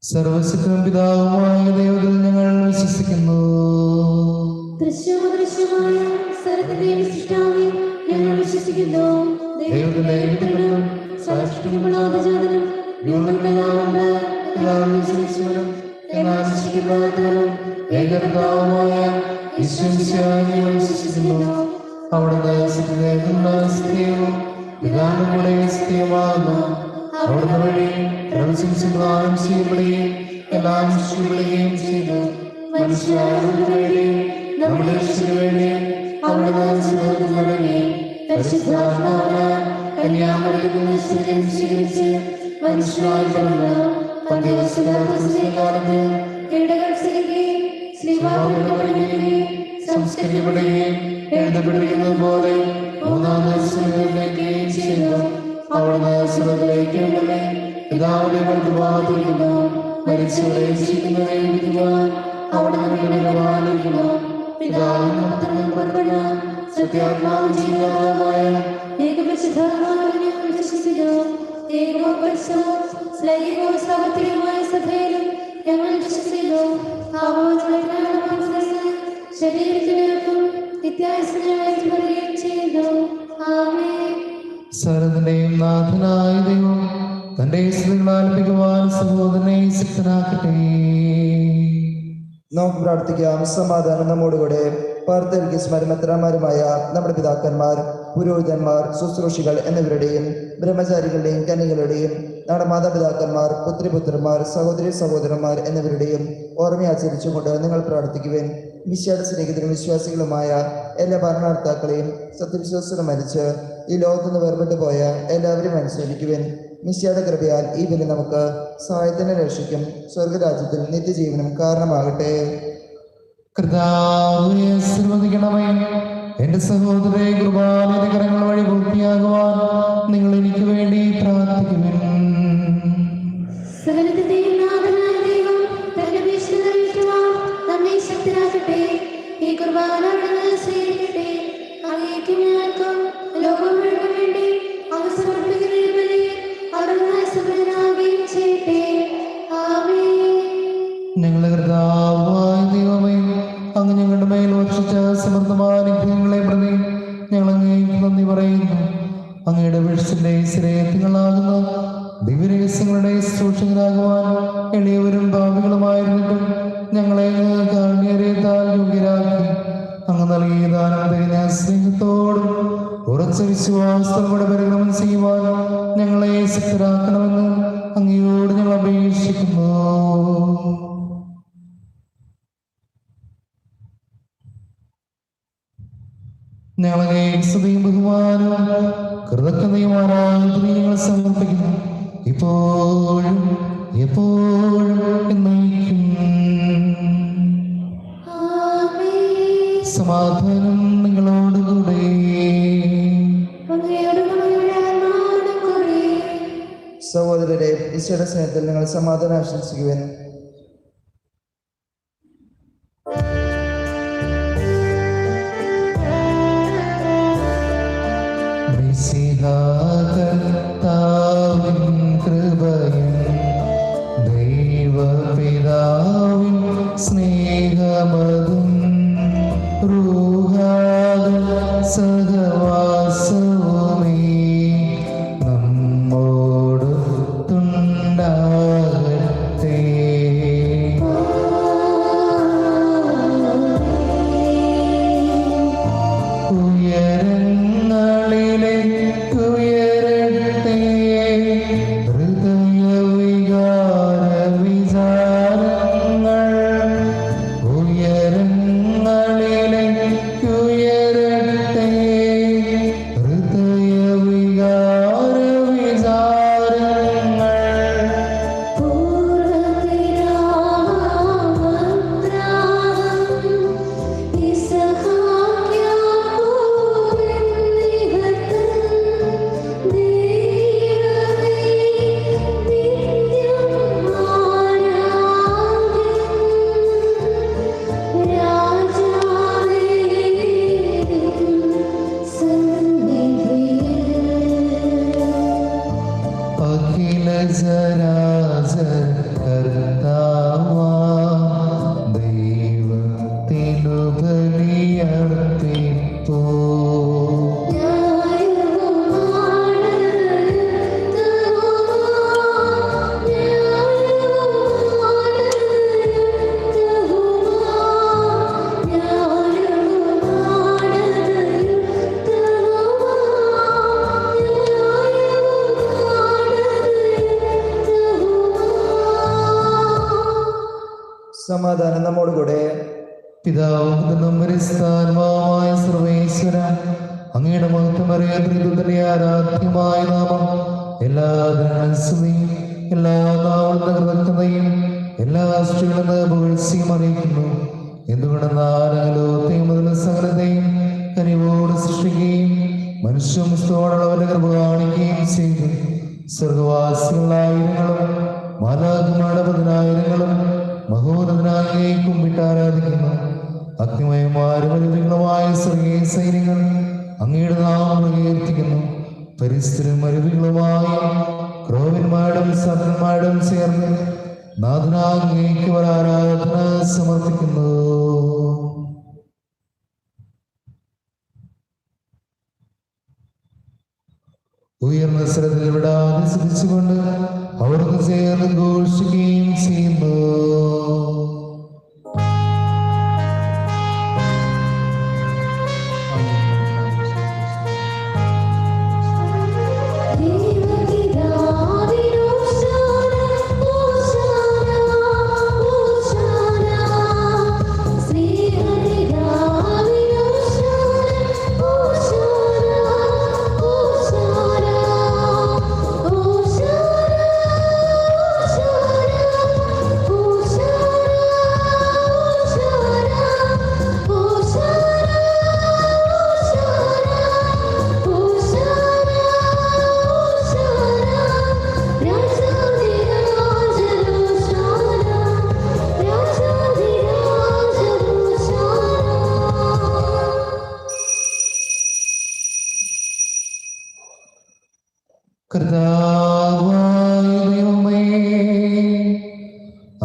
സർവശക്തനും പിതാവുമായ ദൈവത്തിൽ ഞങ്ങൾ വിശ്വസിക്കുന്നു. ദൃശ്യമായ സർവ്വത്തിന്റെയും സൃഷ്ടാവിൽ ഞങ്ങൾ വിശ്വസിക്കുന്നു. ദൈവത്തിന്റെ ഏകപുത്രനും സാക്ഷാത്കാരമുള്ള ആദ്യജാതനും യുഗങ്ങളെല്ലാമുണ്ട്, പിതാവും യേശുക്രിസ്തുവിനും എന്നാൽ സൃഷ്ടിക്കപ്പെടാത്തവനും ഏകപിതാവുമായ യേശുമിശിഹായിൽ ഞങ്ങൾ വിശ്വസിക്കുന്നു. അവിടുന്ന് സത്യവും പിതാവിന്റെ കൂടെ സത്യമാകുന്നു. അവിടുന്ന് വഴി പ്രവചിച്ചപ്രകാരം ചെയ്യപ്പെടുകയും എല്ലാം സൃഷ്ടിക്കപ്പെടുകയും ചെയ്തു. മനുഷ്യർക്ക് വേണ്ടി നമ്മുടെ രക്ഷയ്ക്ക് വേണ്ടി അവിടുന്ന് ജീവിതത്തിൽ നൽകി പരിശുദ്ധാത്മാവിനാൽ കന്യാമറിയത്തിൽ സ്വീകരിച്ച് മനുഷ്യനായി പിറന്നു പന്തിയോസ് പിലാത്തോസിന്റെ കാലത്ത് പീഡകൾ സഹിക്കുകയും ശ്ലീഹാപീഠങ്ങൾ പഠിക്കുകയും സംസ്കരിക്കപ്പെടുകയും എഴുതപ്പെട്ടിരിക്കുന്നത് പോലെ മൂന്നാം ദിവസം എഴുന്നേൽക്കുകയും ചെയ്തു. അവിടുന്ന് സ്വർഗ്ഗത്തിലേക്ക് എഴുന്നള്ളി പിതാവിന്റെ വലത്തുഭാഗത്തിരിക്കുന്നു. മരിച്ചവരെ ജീവിക്കുന്നവരെ വിധിക്കുവാൻ അവിടുന്ന് വരുവാനിരിക്കുന്നു. പിതാവിനും പുത്രനും പുറപ്പെടുന്ന സത്യാത്മാവും ജീവനായ ഏകപരിശുദ്ധാത്മാവിൽ ഞങ്ങൾ വിശ്വസിക്കുന്നു. ഏകവും പരിശുദ്ധവും സ്ലൈംഗികവും സാർവത്രികവുമായ സഭയിലും ഞങ്ങൾ വിശ്വസിക്കുന്നു. ശരീരത്തിനും നിത്യായുസ്സിനും പറയുകയും ചെയ്യുന്നു. ആമേൻ. സർവ്വത്തിന്റെയും നാഥനായ ദൈവം തന്റെ സ്തുതികളാൽ മികവാൻ സഹോദരനെ ശക്തനാക്കട്ടെ. നമുക്ക് പ്രാർത്ഥിക്കാം. സമാധാനം നമ്മോടുകൂടെ. പാർത്തർക്ക് സ്മരമെത്രാന്മാരുമായ നമ്മുടെ പിതാക്കന്മാർ, പുരോഹിതന്മാർ, ശുശ്രൂഷികൾ എന്നിവരുടെയും ബ്രഹ്മചാരികളുടെയും കന്യകളുടെയും നമ്മുടെ മാതാപിതാക്കന്മാർ, പുത്രിപുത്രന്മാർ, സഹോദരി സഹോദരന്മാർ എന്നിവരുടെയും ഓർമ്മയാചരിച്ചുകൊണ്ട് നിങ്ങൾ പ്രാർത്ഥിക്കുവാൻ മിശിഹായുടെ സ്നേഹിതരും വിശ്വാസികളുമായ എല്ലാ ഭരണകർത്താക്കളെയും സത്യവിശ്വാസികളും മരിച്ച് ഈ ലോകത്തുനിന്ന് വേർപെട്ടു പോയ എല്ലാവരും അനുസരിക്കുവാൻ മിശിഹായുടെ കൃപയാൽ ഈ ബലി നമുക്ക് സഹായത്തിന് രക്ഷിക്കും സ്വർഗരാജ്യത്തിൽ നിത്യജീവനും കാരണമാകട്ടെ. കർത്താവേ, ആശീർവദിക്കണമേ. എന്റെ സഹോദരരെ കുർബാനയുടെ കരങ്ങൾ വഴി പൂർത്തിയാകുവാൻ നിങ്ങൾ എനിക്ക് വേണ്ടി പ്രാർത്ഥിക്കുവിൻ. സകലത്തിന്റെയും നാഥനായ ദൈവം തന്റെ വീഴ്ച നിറവേറ്റുവാൻ നമ്മെ ശക്തരാക്കട്ടെ. ഈ കുർബാന അവിടുന്ന് സ്വീകരിക്കട്ടെ. അങ്ങേക്കും ഞങ്ങൾക്കും ലോകം മുഴുവൻ വേണ്ടി അങ്ങ് സമർപ്പിക്കുന്ന ഈ ബലി അവിടുന്ന് സമൃദ്ധനാകുകയും ചെയ്യട്ടെ. ആമേൻ. ഞങ്ങളുടെ കർത്താവായ ദൈവമേ, അങ്ങ് ഞങ്ങളുടെ മേൽ വർഷിച്ച സമൃദ്ധമായ അനുഗ്രഹങ്ങളെ പ്രതി ഞങ്ങൾ അങ്ങേക്ക് നന്ദി പറയുന്നു. അങ്ങയുടെ വീഴ്ചന്റെ ശ്രേയത്തിങ്ങളാകുന്ന ദിവ്യരഹസ്യങ്ങളുടെ ശുശ്രൂഷകരാകുവാൻ എളിയവരും ഭാവികളുമായിരുന്നിട്ടും ഞങ്ങളെ കാരുണ്യരേതാൽ യോഗ്യരാക്കി. അങ്ങ് നൽകിയ ദാനം തികഞ്ഞ സ്നേഹത്തോടും ഉറച്ച വിശ്വാസത്തോടെ പരിക്രമം ചെയ്യുവാൻ ഞങ്ങളെ ശക്തരാക്കണമെന്ന് അങ്ങയോട് ഞങ്ങൾ അപേക്ഷിക്കുന്നു. ഞങ്ങളെ സ്തുതിയും ബഹുമാനവും കൃതജ്ഞതയും ആരാധനയും ഞങ്ങൾ സമർപ്പിക്കുന്നു, ഇപ്പോഴും എപ്പോഴും എന്നേക്കും. സമാധാനം നിങ്ങളോടുകൂടെ. സഹോദരരെ, ഈശോയുടെ സ്നേഹത്തിൽ നിങ്ങൾ സമാധാനം ആശംസിക്കുവാൻ. കർത്താവിൻ കൃപയും ദൈവപിതാവിൻ സ്നേഹമതും റൂഹാദ സഹവാസവുമേ നമ്മോടൊത്തുണ്ടാകട്ടെ. ഉയരങ്ങളിലേക്ക് ഹൃദയവികാര വിചാരങ്ങൾ സമാധാനം നമ്മോടുകൂടെ. പിതാവും പുത്രനും പരിശുദ്ധാത്മാവുമായ സർവേശ്വര, അങ്ങയുടെ മഹത്വമേറിയ ത്രിത്വത്തിന്റെ ആരാധ്യമായ നാമം എല്ലാ ധനസ്തുതിയും എല്ലാ നാളും എല്ലാ അഷ്ടികളും പുകഴ്ചയും അറിയിക്കുന്നു. എന്തുകൊണ്ടെന്നാൽ ലോകത്തെയും മുതൽ സകലത്തെയും കനിവോട് സൃഷ്ടിക്കുകയും മനുഷ്യത്തോടുള്ളവരുടെ കൃപ കാണിക്കുകയും ചെയ്തു. സ്വർഗവാസികളായിരങ്ങളും മാലാഖമാരുടെ പതിനായിരങ്ങളും മഹോന്നതനായി കുമ്പിട്ട് ആരാധിക്കുന്നു. അഗ്നിമയമാരും അരുവികളുമായ സ്വർഗീയ സൈന്യങ്ങൾ അങ്ങയുടെ നാമം പ്രകീർത്തിക്കുന്നു. പരിസ്ഥിതിയും അരുവികളുമായ ക്രോവന്മാരും സർവന്മാരും ചേർന്ന് നാഥനാങ്ങേക്ക് ഒരു ആരാധന സമർപ്പിക്കുന്നു. ഉയർന്ന സ്ഥലത്തിൽ വിടാതെ ശ്രദ്ധിച്ചുകൊണ്ട് അവർക്ക് ചേർന്ന് ഘോഷിക്കുകയും ചെയ്യുന്നു.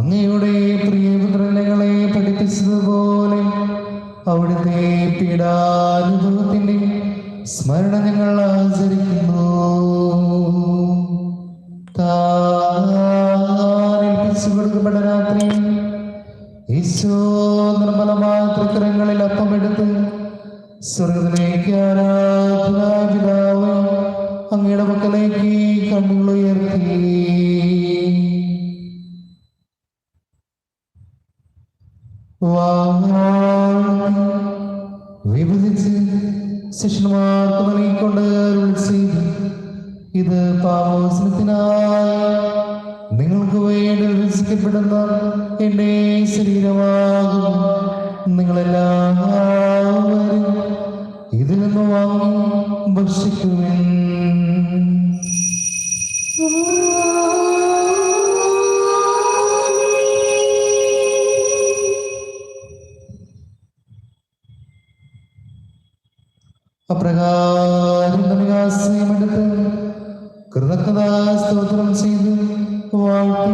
അങ്ങയുടെ പ്രിയപുത്രങ്ങളെ പഠിപ്പിച്ചതുപോലെ അവിടുത്തെ പീഡാനുഭവത്തിന്റെ സ്മരണ ഞങ്ങൾ ആചരിക്കുന്നു. ഏൽപ്പിച്ചു കൊടുക്കപ്പെട്ട രാത്രി ഈശോ നിർമ്മലമായ തൃക്കരങ്ങളിൽ അപ്പമെടുത്ത് സ്വർഗത്തിലേക്ക് ആരാധനാ പിതാവേ അങ്ങയുടെ മക്കളേക്ക് കണ്ണുകളുയർത്തി വിഭജിച്ച് ശിഷ്യന്മാർക്ക് നൽകിക്കൊണ്ട് വിളിച്ച്, ഇത് പാപമോചനത്തിനായി നിങ്ങൾക്ക് വേണ്ടി വിഭജിക്കപ്പെടുന്ന എന്റെ ശരീരമാകും. നിങ്ങളെല്ലാവരും ഇതിൽ നിന്ന് വാങ്ങി ഭക്ഷിക്കുവിൻ. അപ്രകാരം വികാസമെടുത്ത് കൃതജ്ഞതാസ്തോത്രം ചെയ്ത് വാഴ്ത്തി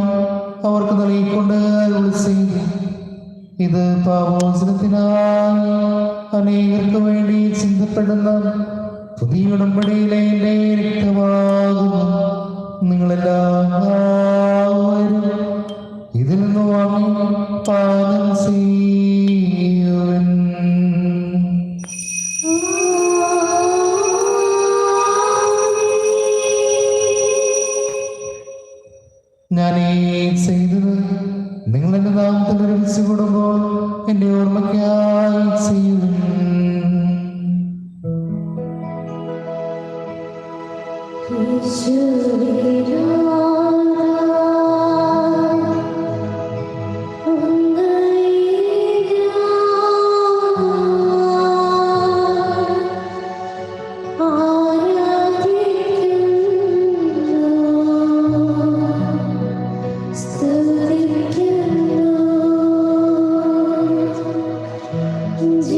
അവർക്ക് നൽകിക്കൊണ്ട് വിളിച്ച്, ഇത് പാപമോചനത്തിനായി അനേകർക്ക് വേണ്ടി ചിന്തപ്പെടുന്ന പുതിയ ഉടമ്പടിയിലെ എന്റെ രക്തമാകുന്നു. നിങ്ങളെല്ലാവരും ഇതിൽ നിന്ന് വാങ്ങി പാനം ചെയ്യുവൻ. ഞാനീ ചെയ്തത് നിങ്ങൾ എന്റെ നാമത്തിൽ ഒരുമിച്ച് കൂടുമ്പോൾ എന്റെ ഓർമ്മയ്ക്കായി ചെയ്യുവൻ.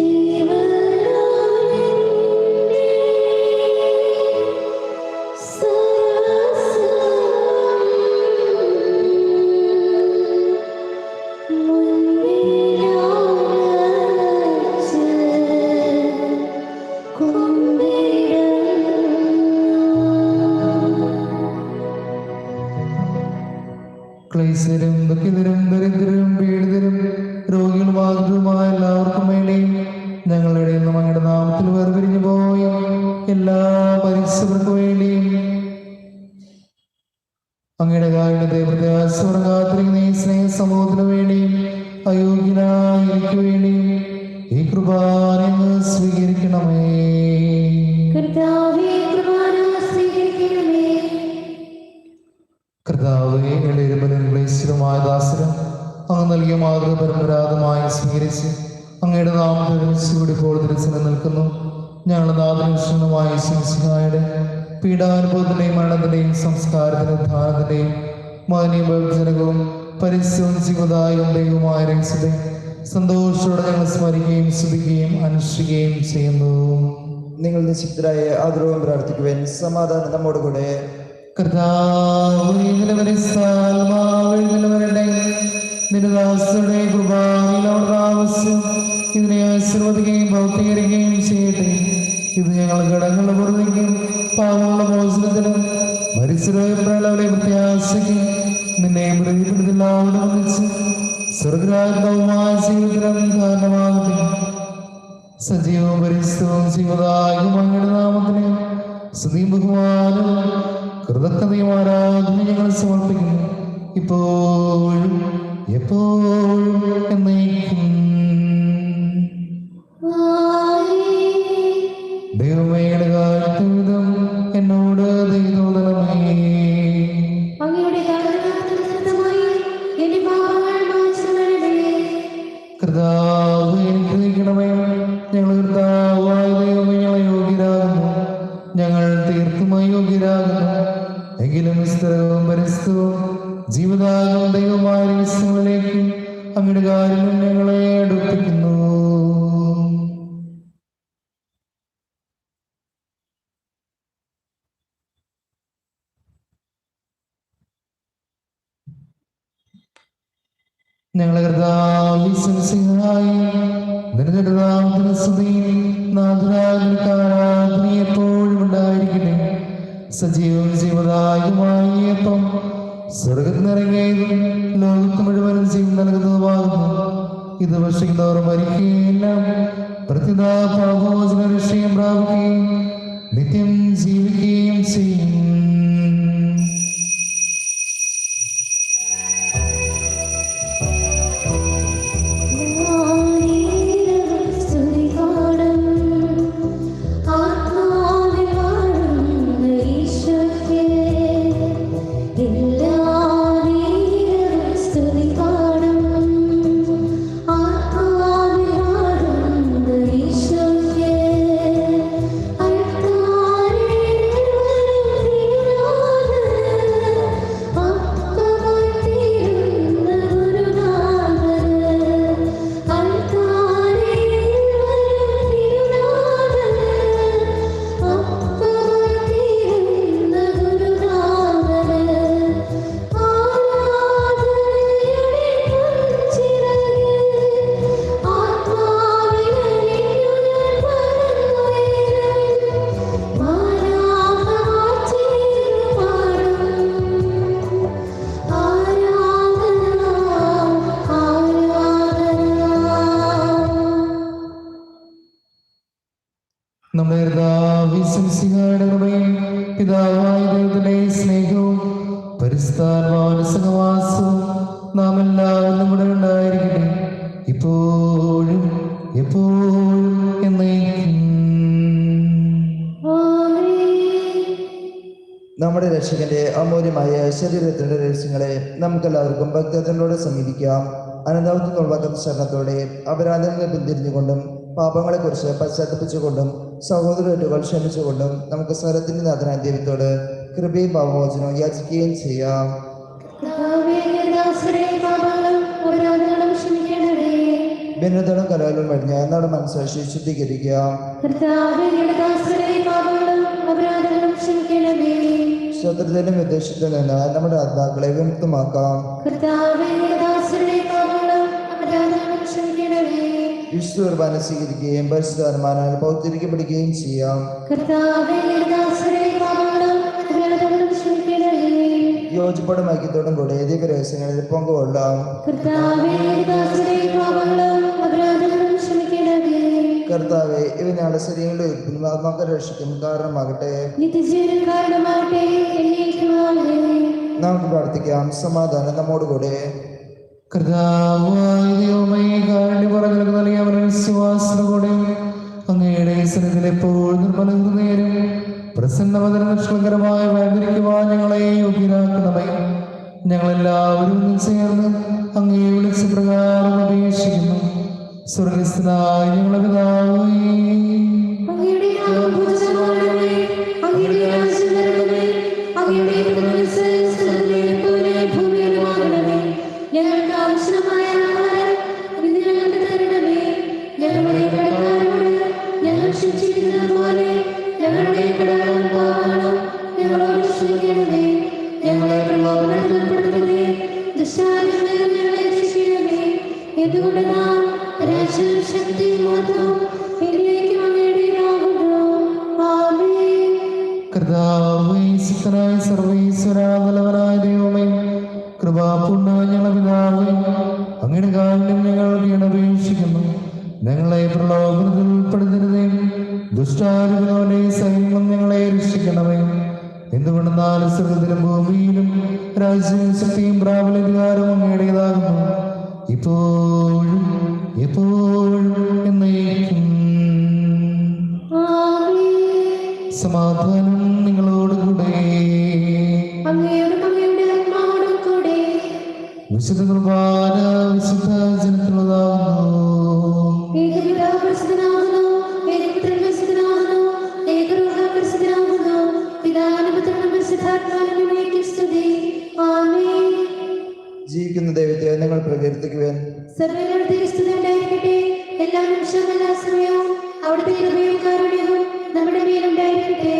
ജീവൻ വേണ്ടിയും അയോഗ്യനായ എനിക്ക് വേണ്ടിയും ഈ കുർബാന അങ്ങ് സ്വീകരിക്കണമേ. കർത്താവേ, കുർബാന സ്വീകരിക്കണമേ. കർത്താവേ, ക്ലേശിതമായ ദാസരം അങ്ങ് നൽകിയ മാതൃക പരമ്പരാഗതമായി സ്വീകരിച്ച് അങ്ങയുടെ നാമത്തിൽ കൂടി ഇപ്പോൾ തിരിച്ചു നിൽക്കുന്നു. ഞങ്ങളുടെ നാദനുഷ്ഠമായ ശിംസിഹായുടെ പീഡാനുഭവത്തിന്റെയും മരണത്തിന്റെയും സംസ്കാരത്തിന്റെയും ഉദ്ധാനത്തിന്റെയും മാന്യവും ഭക്തജനകവും പരിസ്ഥിതിയും ജീവദായകവും ദൈവമായ രഹസ്യത്തെ സന്തോഷത്തോടെ ഞങ്ങൾ സ്മരിക്കുകയും സ്തുതിക്കുകയും അനുഷ്ഠിക്കുകയും ചെയ്യുന്നു. നിങ്ങൾ നിശബ്ദരായ ആദരവും പ്രാർത്ഥിക്കുവാൻ. സമാധാനം നമ്മോട് കൂടെ. നിരദാസരുടെ കൃപാവശ്യം ഇതിനെ ആശീർവദിക്കുകയും ഭൗതികരിക്കുകയും ചെയ്യട്ടെ. ഇത് ഞങ്ങൾ ഘടകങ്ങളുടെ പുറത്തേക്കും പാവങ്ങളുടെ മോചനത്തിനും മരിച്ചവരെ പ്രത്യാശയ്ക്കും നിന്നെ മൃതിപ്പെടുത്തില്ലാവരും ഒന്നിച്ച് സ്വർഗരാജ്ഞവുമായ ജീവിതത്തിനും കാരണമാകട്ടെ. സജീവവും പരിസ്ഥിതവും ജീവദായകവും അങ്ങയുടെ നാമത്തിന് സ്തുതിയും ബഹുമാനവും കൃതജ്ഞതയും ആരാധന ഞങ്ങൾ സമർപ്പിക്കുന്നു, ഇപ്പോഴും എപ്പോഴും എന്നേക്കും. ദൈവമേയുടെ കാലത്തും എന്നോട് ദൈവോദനമേ. കർത്താവ് അനുഗ്രഹിക്കണമേ. ഞങ്ങൾ കർത്താവായ ദൈവമേ ഞങ്ങളെ യോഗ്യരാകുന്നു, ഞങ്ങൾ തീർത്തും അയോഗ്യരാകുന്നു. എങ്കിലും സ്ഥിരവും പരിസ്ഥിതവും ജീവദായകവും ദൈവമായ രഹസ്യങ്ങളിലേക്ക് അങ്ങയുടെ കാര്യം ഞങ്ങളെ അടുപ്പിക്കുന്നു. ഞങ്ങളെ കർത്താവേ എപ്പോഴും ഉണ്ടായിരിക്കട്ടെ. സജീവവും ജീവദായകമായ അപ്പം സ്വർഗത്തിനിറങ്ങിയതും ലോകത്ത് മുഴുവനും ജീവൻ നൽകുന്നതുമാകുന്നു. ഇത് ഭക്ഷിക്കുന്നവർ മരിക്കുകയില്ല, പ്രത്യുതാ പാപമോചന രക്ഷയും പ്രാപിക്കുകയും നിത്യം ജീവിക്കുകയും ചെയ്യും. നമ്മുടെ പിതാവായ ദൈവത്തിന്റെ സ്നേഹവും പരിശുദ്ധാത്മാവിന്റെ സഹവാസവും നാം എല്ലാവരും നമ്മുടെ ഉണ്ടായിരിക്കട്ടെ, ഇപ്പോഴും എപ്പോഴും എന്നേക്കും. നമ്മുടെ രക്ഷകന്റെ അമൂല്യമായ ശരീരത്തിന്റെ രഹസ്യങ്ങളെ നമുക്കെല്ലാവർക്കും ഭക്തജനോട് സമീപിക്കാം. അനന്തവത്തിനുള്ള ശരണത്തോടെ അപരാധങ്ങളെ പിന്തിരിഞ്ഞുകൊണ്ടും പാപങ്ങളെക്കുറിച്ച് പശ്ചാത്തപിച്ചുകൊണ്ടും സഹോദരറ്റുകൾ ക്ഷമിച്ചുകൊണ്ടും നമുക്ക് സ്വരത്തിന്റെ നാഥനായ ദൈവത്തോട് കൃപയും പാപമോചനവും യാചിക്കുകയും ചെയ്യാം. ഭിന്നതകളും കലകളും കഴിഞ്ഞ് നമ്മുടെ മനസ്സാക്ഷി ശുദ്ധീകരിക്കാം. ശത്രുതയിലും വിദ്വേഷത്തിൽ നിന്ന് നമ്മുടെ ആത്മാക്കളെ വിമുക്തമാക്കാം. വിശുദ്ധ കുർബാന സ്വീകരിക്കുകയും പരിശുദ്ധാത്മാവിനാൽ പൗത്രീകരിക്കപ്പെടുകയും ചെയ്യാം. യോജിപ്പോടും ഐക്യത്തോടും കൂടെ ദിവ്യരഹസ്യങ്ങളിൽ പങ്കുകൊള്ളാം. കർത്താവെ, ഇവ ഞങ്ങളുടെ ശരീരങ്ങളുടെ ഉൽപ്പിനും ആത്മാക്കളുടെ രക്ഷയ്ക്കും കാരണമാകട്ടെ. നമുക്ക് പ്രാർത്ഥിക്കാം. സമാധാനം നമ്മോടുകൂടെ. കർത്താവായ ദൈവമേ, കാരുണ്യപരങ്ങൾക്ക് നൽകിയ അവരുടെ വിശ്വാസത്തോടെ അങ്ങയുടെ സ്ഥലത്തിൽ എപ്പോഴും നിർമ്മലഹൃദയരും പ്രസന്നവതര നിഷ്കളങ്കരമായ വേദനിക്കുവാൻ ഞങ്ങളെ യോഗ്യരാക്കണമേ. ഞങ്ങളെല്ലാവരും ഒന്നും ചേർന്ന് അങ്ങേ വിളിച്ച പ്രകാരം അപേക്ഷിക്കുന്നു. സ്വർഗസ്ഥനായ ഞങ്ങളുടെ പിതാവേ, അങ്ങയുടെ നാമം പൂജിതമാകണമേ. അങ്ങയുടെ രാജ്യം വരണമേ. അങ്ങയുടെ തിരുമനസ്സ് സ്വർഗ്ഗത്തിലെ പോലെ ഭൂമിയിലുമാകണമേ. ഞങ്ങൾക്ക് ആവശ്യമായ ആഹാരം ഇന്ന് ഞങ്ങൾക്ക് തരണമേ. ഞങ്ങളുടെ കടക്കാരോട് ഞങ്ങൾ ക്ഷമിച്ചിരിക്കുന്നത് പോലെ ഞങ്ങളുടെ കടങ്ങളും പാപങ്ങളും ഞങ്ങളോട് ക്ഷമിക്കണമേ. ഞങ്ങളെ പ്രലോഭനത്തിൽ ഉൾപ്പെടുത്തരുതേ. ദുഷ്ടാരൂപിയിൽ നിന്ന് ഞങ്ങളെ രക്ഷിക്കണമേ. എന്തുകൊണ്ട് നാം രാജ്യവും ശക്തിയും മഹത്വവും എന്നേക്കും അങ്ങയുടേതാകുന്നു. ആമേൻ. കർത്താവേ, ശക്തനായ സർവ്വേശ്വര നല്ലവനായ ദൈവമേ, കൃപാപൂർണ്ണ ഞങ്ങളുടെ പിതാവേ, അങ്ങയുടെ കാരുണ്യം ഞങ്ങൾ വീണപേക്ഷിക്കുന്നു. ഞങ്ങളെ പ്രലോഭനത്തിൽ ഉൾപ്പെടുത്തരുതേ. ദുഷ്ടാരൂപികളുടെ സൈന്യം ഞങ്ങളെ രക്ഷിക്കണമേ. എന്തുകൊണ്ടെന്നാൽ സ്വർഗ്ഗത്തിലും ഭൂമിയിലും രാജ്യവും ശക്തിയും പ്രാബല്യധികാരവും അങ്ങയുടേതാകുന്നു, ഇപ്പോഴും എപ്പോഴും എന്നേക്കും. ആമേൻ. സമാധാനം നിങ്ങളോടുകൂടെ. അങ്ങയോടും അങ്ങയുടെ ആത്മാവോടും കൂടെ. വിശുദ്ധ കുർബാന വിശുദ്ധ ജനത്തിനുള്ളതാകുന്നു. ഏകപിതാവ് പരിശുദ്ധനാകുന്നു. ഏകപുത്രൻ പരിശുദ്ധനാകുന്നു. ഏകരൂഹ പരിശുദ്ധനാകുന്നു. പിതാവിനും പുത്രനും പരിശുദ്ധാത്മാവിനും എന്നേക്കും സ്തുതി. ആമേൻ. ജീവിക്കുന്ന ദൈവത്തെ നിങ്ങൾ പ്രകീർത്തിക്കുവാൻ. സർവ്വലോകത്തെ സ്തുതി ഉണ്ടായിരിക്കട്ടെ. എല്ലാ നിമിഷവും എല്ലാ സമയവും അവിടുത്തെ കൃപയും കാരുണ്യവും നമ്മുടെ മേലുണ്ടായിരിക്കട്ടെ.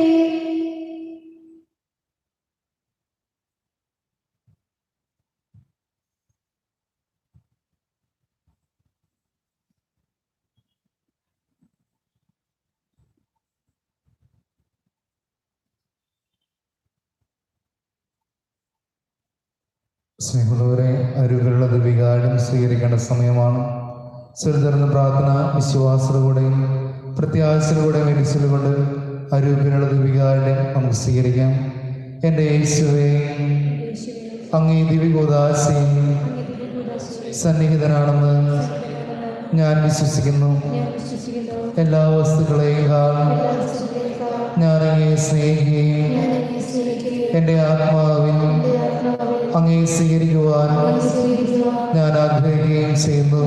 സ്നേഹമുള്ളവരെ, അരുകളുടെ ദിവികാരം സ്വീകരിക്കേണ്ട സമയമാണ്. ചെറുതരുന്ന പ്രാർത്ഥന വിശ്വാസത്തോടെയും പ്രത്യാശയോടെയും മരിച്ചതുകൊണ്ട് അരുകളുടെ ദിവികാരം നമുക്ക് സ്വീകരിക്കാം. എൻ്റെ യേശുവേ, അങ്ങേ ദിവ്യകൂദാശയിൽ സന്നിഹിതനാണെന്ന് ഞാൻ വിശ്വസിക്കുന്നു. എല്ലാ വസ്തുക്കളെയും ഞാൻ അങ്ങേ സ്നേഹിക്കുകയും എൻ്റെ ആത്മാവിൽ അങ്ങേ സ്വീകരിക്കുവാൻ ഞാൻ ആഗ്രഹിക്കുകയും ചെയ്യുന്നു.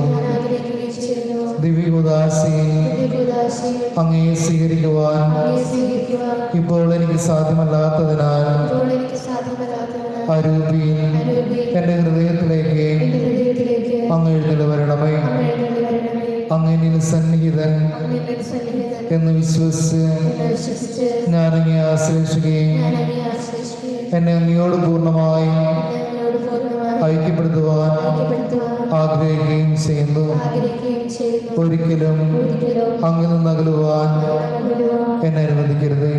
ദിവ്യകൂദാശയിൽ അങ്ങേ സ്വീകരിക്കുവാൻ ഇപ്പോൾ എനിക്ക് സാധ്യമല്ലാത്തതിനാൽ അരൂപിയിൽ എൻ്റെ ഹൃദയത്തിലേക്ക് അങ്ങ് എഴുന്നള്ളി വരണമേ. അങ്ങനിൽ സന്നിഹിതൻ എന്ന് വിശ്വസിച്ച് ഞാൻ അങ്ങേ ആശ്രയിക്കുകയും എന്നെ അങ്ങയോട് പൂർണ്ണമായും ഐക്യപ്പെടുത്തുവാൻ ആഗ്രഹിക്കുകയും ചെയ്യുന്നു. ഒരിക്കലും അങ്ങിൽ നിന്ന് അകലുവാൻ എന്നെ അനുവദിക്കരുത്.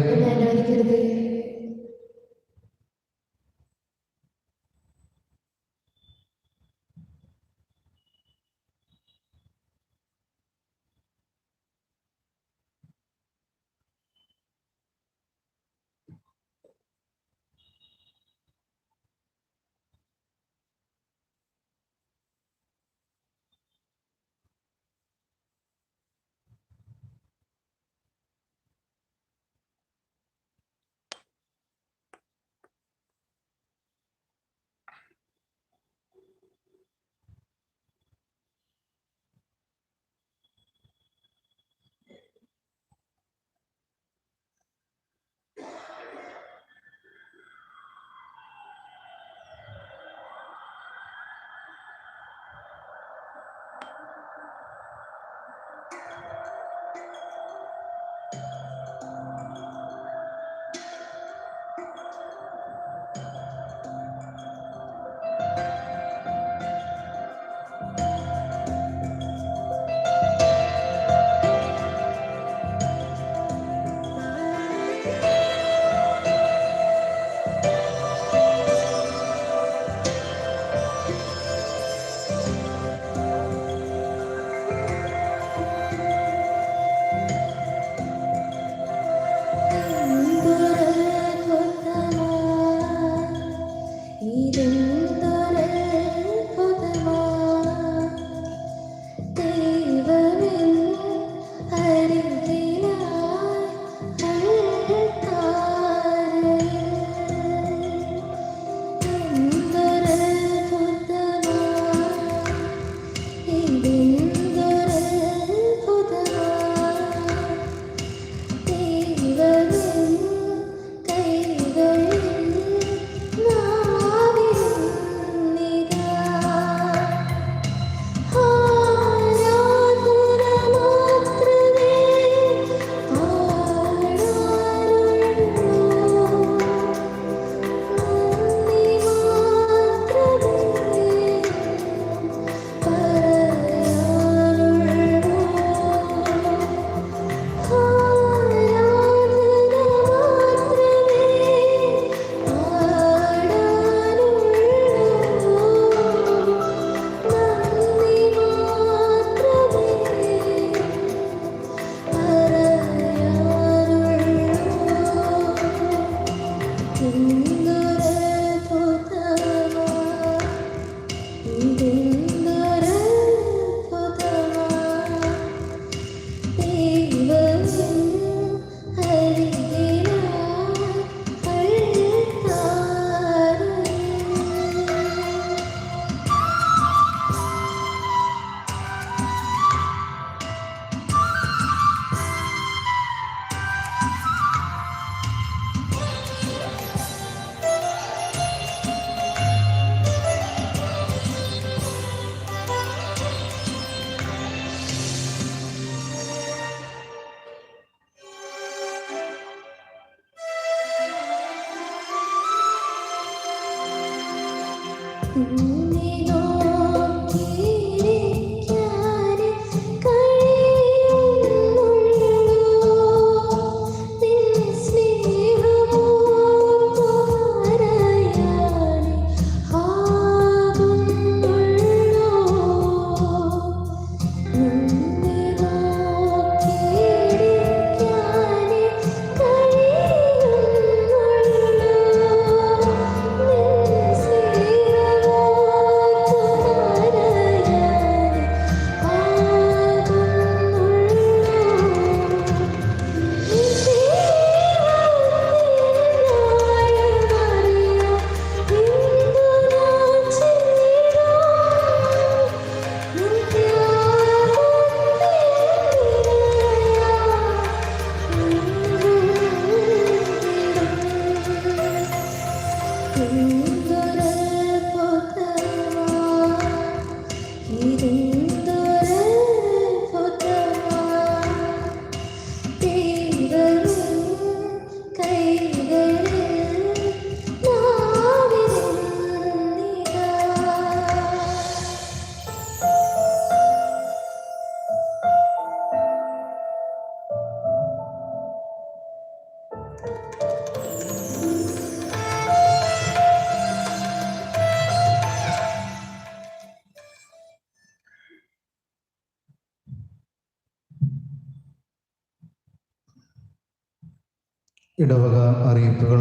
ഇടവക അറിയിപ്പുകൾ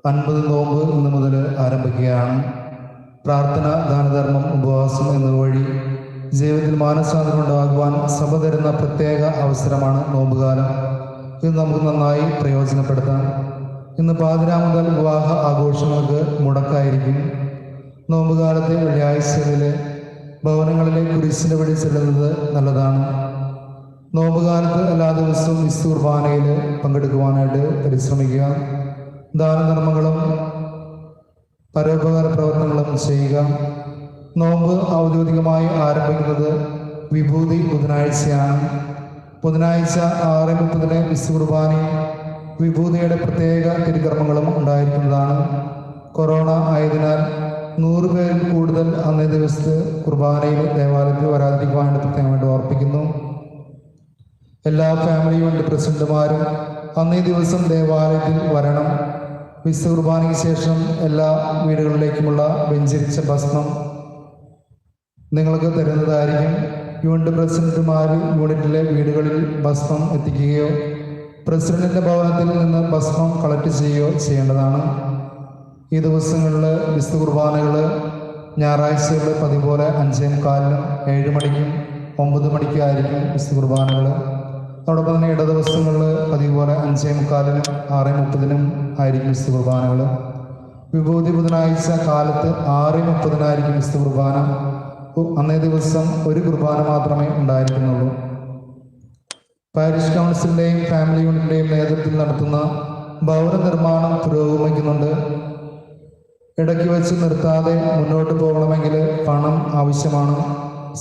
50 നോമ്പ് ഇന്ന് മുതൽ ആരംഭിക്കുകയാണ്. പ്രാർത്ഥന, ദാനധർമ്മം, ഉപവാസം എന്നിവ വഴി ജീവിതത്തിൽ മാനസാന്തരം ഉണ്ടാകുവാൻ സഭ തരുന്ന പ്രത്യേക അവസരമാണ് നോമ്പുകാലം. ഇത് നമുക്ക് നന്നായി പ്രയോജനപ്പെടുത്താം. ഇന്ന് പാതിരാ മുതൽ വിവാഹ ആഘോഷങ്ങൾക്ക് മുടക്കായിരിക്കും. നോമ്പുകാലത്തെ വെള്ളിയാഴ്ചകളിലെ ഭവനങ്ങളിലെ കുരിശിൻ്റെ വഴി ചെല്ലുന്നത് നല്ലതാണ്. നോമ്പുകാലത്ത് എല്ലാ ദിവസവും വിശുദ്ധ കുർബാനയിൽ പങ്കെടുക്കുവാനായിട്ട് പരിശ്രമിക്കുക. ദാനധർമ്മങ്ങളും പരോപകാര പ്രവർത്തനങ്ങളും ചെയ്യുക. നോമ്പ് ഔദ്യോഗികമായി ആരംഭിക്കുന്നത് വിഭൂതി ബുധനാഴ്ചയാണ്. ബുധനാഴ്ച 6:30 വിശുദ്ധ കുർബാനയും വിഭൂതിയുടെ പ്രത്യേക തിരുക്കർമ്മങ്ങളും ഉണ്ടായിരിക്കുന്നതാണ്. കൊറോണ ആയതിനാൽ 100 പേരിൽ കൂടുതൽ അന്നേ ദിവസത്തെ കുർബാനയിൽ ദേവാലയത്തിൽ വരാതിരിക്കുവാനായിട്ട് പ്രത്യേകമായിട്ട് ഓർപ്പിക്കുന്നു. എല്ലാ ഫാമിലി യൂണിറ്റ് പ്രസിഡന്റുമാരും അന്നേ ദിവസം ദേവാലയത്തിൽ വരണം. വിശുദ്ധ കുർബാനയ്ക്ക് ശേഷം എല്ലാ വീടുകളിലേക്കുമുള്ള വെഞ്ചരിച്ച ഭസ്മം നിങ്ങൾക്ക് തരുന്നതായിരിക്കും. യൂണിറ്റ് പ്രസിഡന്റുമാർ യൂണിറ്റിലെ വീടുകളിൽ ഭസ്മം എത്തിക്കുകയോ പ്രസിഡന്റിന്റെ ഭവനത്തിൽ നിന്ന് ഭസ്മം കളക്ട് ചെയ്യുകയോ ചെയ്യേണ്ടതാണ്. ഈ ദിവസങ്ങളിൽ വിശുദ്ധ കുർബാനകൾ ഞായറാഴ്ചകളിൽ പതിവ് പോലെ 5:45, 7 മണിക്കും 9 മണിക്കും ആയിരിക്കും വിശുദ്ധ കുർബാനകൾ. അതോടൊപ്പം തന്നെ ഇട ദിവസങ്ങളിൽ പതിവ് പോലെ 5:45, 6:30 ആയിരിക്കും വിശുദ്ധ കുർബാനകൾ. വിഭൂതി ബുധനാഴ്ച കാലത്ത് 6:30 വിശുദ്ധ കുർബാന. അന്നേ ദിവസം ഒരു കുർബാന മാത്രമേ ഉണ്ടായിരിക്കുന്നുള്ളൂ. പാരിഷ് കൗൺസിലിൻ്റെയും ഫാമിലി യൂണിറ്റിൻ്റെയും നേതൃത്വത്തിൽ നടത്തുന്ന ഭവന നിർമ്മാണം പുരോഗമിക്കുന്നുണ്ട്. ഇടയ്ക്ക് വെച്ച് നിർത്താതെ മുന്നോട്ട് പോകണമെങ്കിൽ പണം ആവശ്യമാണ്.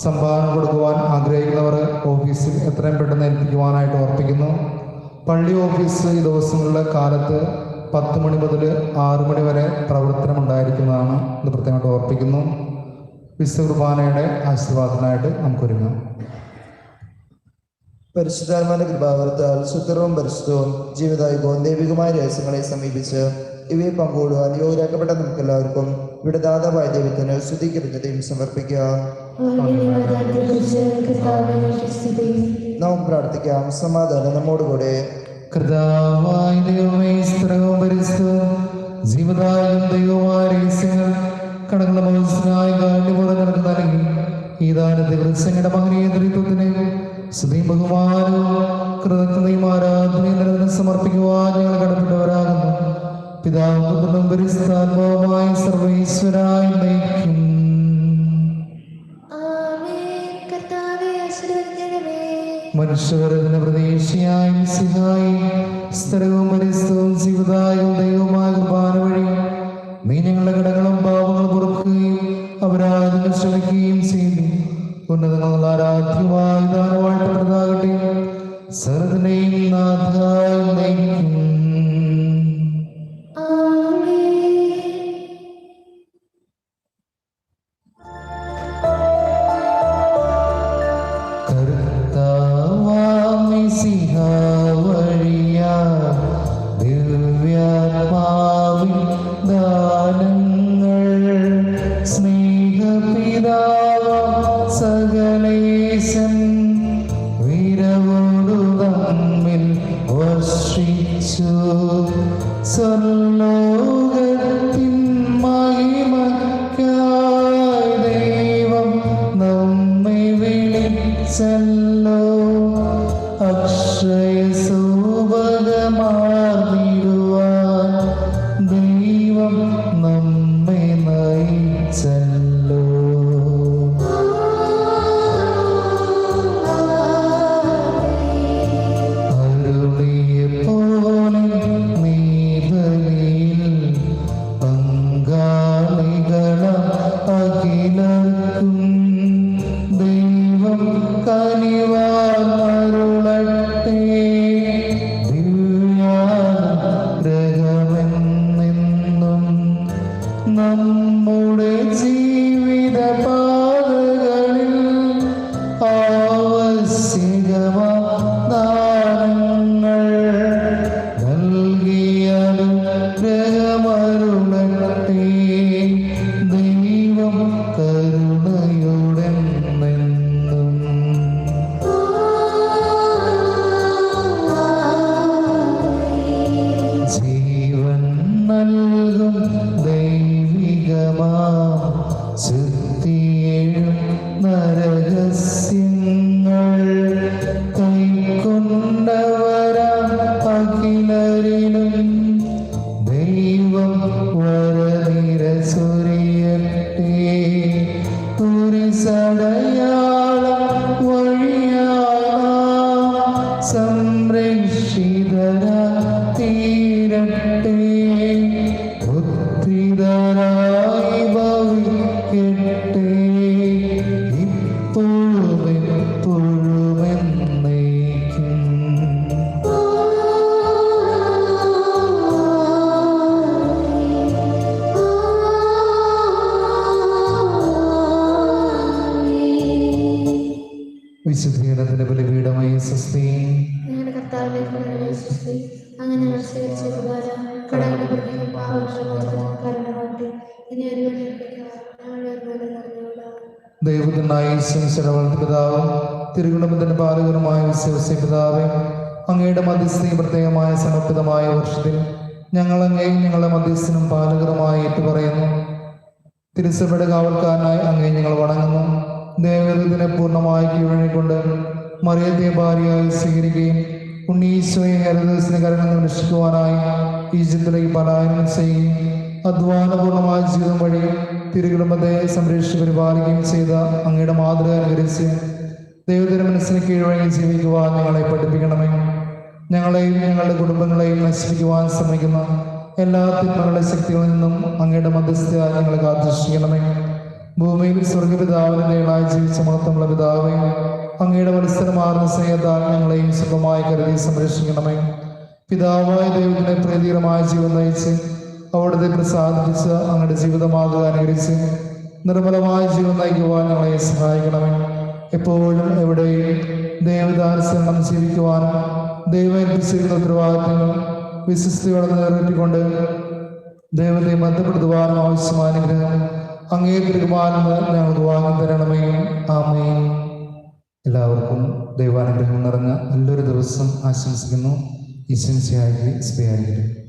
സംഭാവന കൊടുക്കുവാൻ ആഗ്രഹിക്കുന്നവർ ഓഫീസിൽ എത്രയും പെട്ടെന്ന് ഏൽപ്പിക്കുവാനായിട്ട് ഓർപ്പിക്കുന്നു. പള്ളി ഓഫീസ് ഈ ദിവസങ്ങളിലെ കാലത്ത് 10 മണി മുതൽ 6 മണി വരെ പ്രവർത്തനം ഉണ്ടായിരിക്കുന്നതാണ്. ഇത് പ്രത്യേകമായിട്ട് ഓർപ്പിക്കുന്നു. വിശുദ്ധ കുർബാനയുടെ ആശീർവാദത്തിനായിട്ട് നമുക്കൊരുങ്ങാം. പരിശുദ്ധാത്മാവിന്റെ കൃപാവരത്താൽ സുത്തരവും പരിശുദ്ധവും ജീവിതായുഗവും ദൈവികമായ രഹസ്യങ്ങളെ സമീപിച്ച് ഇവയെ പങ്കുകൊള്ളുവാൻ യോഗ്യരാക്കപ്പെട്ട നമുക്കെല്ലാവർക്കും ഇവിടെ ദാതാവായ ദൈവത്തിന് സ്തുതിക്കരുന്നതയും സമർപ്പിക്കുക. നാം പ്രാർത്ഥിക്കാം. സമാധാനം നമ്മോടുകൂടെ. കർത്താവായ ദൈവമേ, സ്ത്രവും പരിശുദ്ധവും ജീവദായകവും ദൈവമായ രഹസ്യങ്ങൾ കടങ്ങളുടെ മനസ്സിനായി കാണ്യപൂർവ്വം നിനക്ക് നൽകി ഈ ദാനത്തെ വൃക്ഷങ്ങളുടെ മഹനീയത്വത്തിന് സ്തുതിയും ബഹുമാനവും കൃതജ്ഞതയും ആരാധനയും നിരന്തരം സമർപ്പിക്കുവാൻ ഞങ്ങൾ കടപ്പെട്ടവരാകുന്നു. പിതാവും പുത്രനും പരിശുദ്ധാത്മാവുമായ സർവ്വേശ്വരായി നയിക്കും. മനുഷ്യവരതിന്റെ പ്രതീക്ഷയായും സിഹായി സ്ഥലവും പരിസ്ഥവും ജീവിതായവും ദൈവമായ കുർബാന വഴി നീ ഞങ്ങളുടെ കടകളും പാപങ്ങളും പൊറുക്കുകയും അപരാധങ്ങൾ ശ്രമിക്കുകയും ചെയ്തു. ഉന്നതങ്ങളുള്ള ആരാധ്യമായി ദാനവാഴ്ത്തപ്പെട്ടതാകട്ടെ. സർവ്വത്തിന്റെയും നാഥായി നയിക്കും. ശുക്ലലേശം വീരവോടു തമ്മിൽ വർഷിച്ചു സ്വർലോകത്തിൻ മഹിമയ്ക്കായി ദൈവം നമ്മെ വിളിച്ചല്ലോ. അക്ഷയ സൗഭഗമാർന്നിടുവാൻ ദൈവം നമ്മെ നയിച്ചല്ലോ. അരുളിയ പോലെ നീ ബലിയിൽ പങ്കാളികളാം അഖിലർക്കും ദൈവം കനിവാൻ അരുളട്ടെ. ദിവ്യാനുഗ്രഹമെന്നെന്നും നമ്മുടെ ജീവിത പാതകളിൽ ആവശ്യകമാനങ്ങൾ നൽകിയാനുഗ്രഹമരുളട്ടെ. ദൈവം കരുണയുടെ എന്നെന്നും. ജീവൻ നൽകും ദൈവികമാ ശുദ്ധിയേഴും നരഹസ്യങ്ങൾ കൈക്കൊണ്ടവരാം അഖിലരിലും ദൈവം വരനിര ചൊരിയട്ടെ. കുരിശടയാളം വഴിയാൽ സംരക്ഷിതരായിത്തീരട്ടെ. ഉദ്ധിതരായി ഭവിക്കട്ടെ. ഇപ്പോഴും എപ്പോഴും എന്നേക്കും. വിശുദ്ധീകരണത്തിന്റെ ബലിപീഠമായ സ്വസ്തി. ഞങ്ങളുടെ കർത്താവിലേക്ക് അങ്ങനെ ഞങ്ങൾ സ്വീകരിച്ച ഉപകാരം കടങ്ങളുടെ പ്രതികൾ പാവങ്ങളുടെ ഇനി ഒരു ദൈവത്തിനായി വളർത്തി പിതാവും തിരുകുടുംബത്തിന്റെ പാലകരുമായ വിശ്വസി പിതാവേ, അങ്ങയുടെ മധ്യസ്ഥയും പ്രത്യേകമായ സമർപ്പിതമായ വർഷത്തിൽ ഞങ്ങൾ അങ്ങേയും ഞങ്ങളുടെ മധ്യസ്ഥനും പാലകരുമായി ഏറ്റുപറയുന്നു. തിരുസഭയുടെ കാവൽക്കാരനായി അങ്ങേ ഞങ്ങൾ വണങ്ങുന്നു. ദേവദത്തിനെ പൂർണ്ണമായി കീഴടങ്ങിക്കൊണ്ട് മറിയത്തെ ഭാര്യയായി സ്വീകരിക്കുകയും ഉണ്ണീശോയെ ഹെരോദസിന്റെ കരങ്ങളിൽ രക്ഷിക്കുവാനായി ഈജിപ്തിലേക്ക് പലായനം ചെയ്യുകയും അധ്വാനപൂർണമായ ജീവിതം വഴി തിരുകുടുംബത്തെ സംരക്ഷിച്ച് പരിപാലിക്കുകയും ചെയ്ത അങ്ങയുടെ മാതൃക അനുകരിച്ച് ദൈവത്തിന്റെ മനസ്സിന് കീഴ്വഴങ്ങി ജീവിക്കുവാൻ ഞങ്ങളെ പഠിപ്പിക്കണമേ. ഞങ്ങളെയും ഞങ്ങളുടെ കുടുംബങ്ങളെയും നശിപ്പിക്കുവാൻ ശ്രമിക്കുന്ന എല്ലാ തിന്മകളുടെ ശക്തികളിൽ നിന്നും അങ്ങയുടെ മധ്യസ്ഥയായി ഞങ്ങളെ കാത്തുരക്ഷിക്കണമേ. ഭൂമിയിൽ സ്വർഗപിതാവിന്റെ ഇളായി ജീവിച്ച മഹത്വമുള്ള പിതാവേ, അങ്ങയുടെ മത്സരമാർന്ന സ്നേഹത്താൽ ഞങ്ങളെയും സുഖമായി കരുതി സംരക്ഷിക്കണമേ. പിതാവായ ദൈവത്തിന്റെ പ്രീതികരമായ ജീവൻ നയിച്ച് അവിടുത്തെ പ്രസാദിപ്പിച്ച് അങ്ങയുടെ ജീവിതമാകുക അനുകരിച്ച് നിർമ്മലമായ ജീവൻ നയിക്കുവാൻ ഞങ്ങളെ സഹായിക്കണമേ. എപ്പോഴും എവിടെയും ദൈവദാനുസരണം ജീവിക്കുവാനും ദൈവേൽപ്പിച്ചിരുന്ന ഉത്തരവാദിത്തങ്ങൾ വിശ്വസ്തയോടെ നിറവേറ്റിക്കൊണ്ട് ദൈവത്തെ ബന്ധപ്പെടുത്തുവാനും ആവശ്യമായ അനുഗ്രഹം അങ്ങേ തിരുമാനെന്ന് ഞങ്ങൾക്ക് വാങ്ങി തരണമേ. ആമേൻ. എല്ലാവർക്കും ദൈവാനുഗ്രഹം നിറഞ്ഞ നല്ലൊരു ദിവസം ആശംസിക്കുന്നു. ഈശ്വരൻ സ്നേഹിക്കട്ടെ.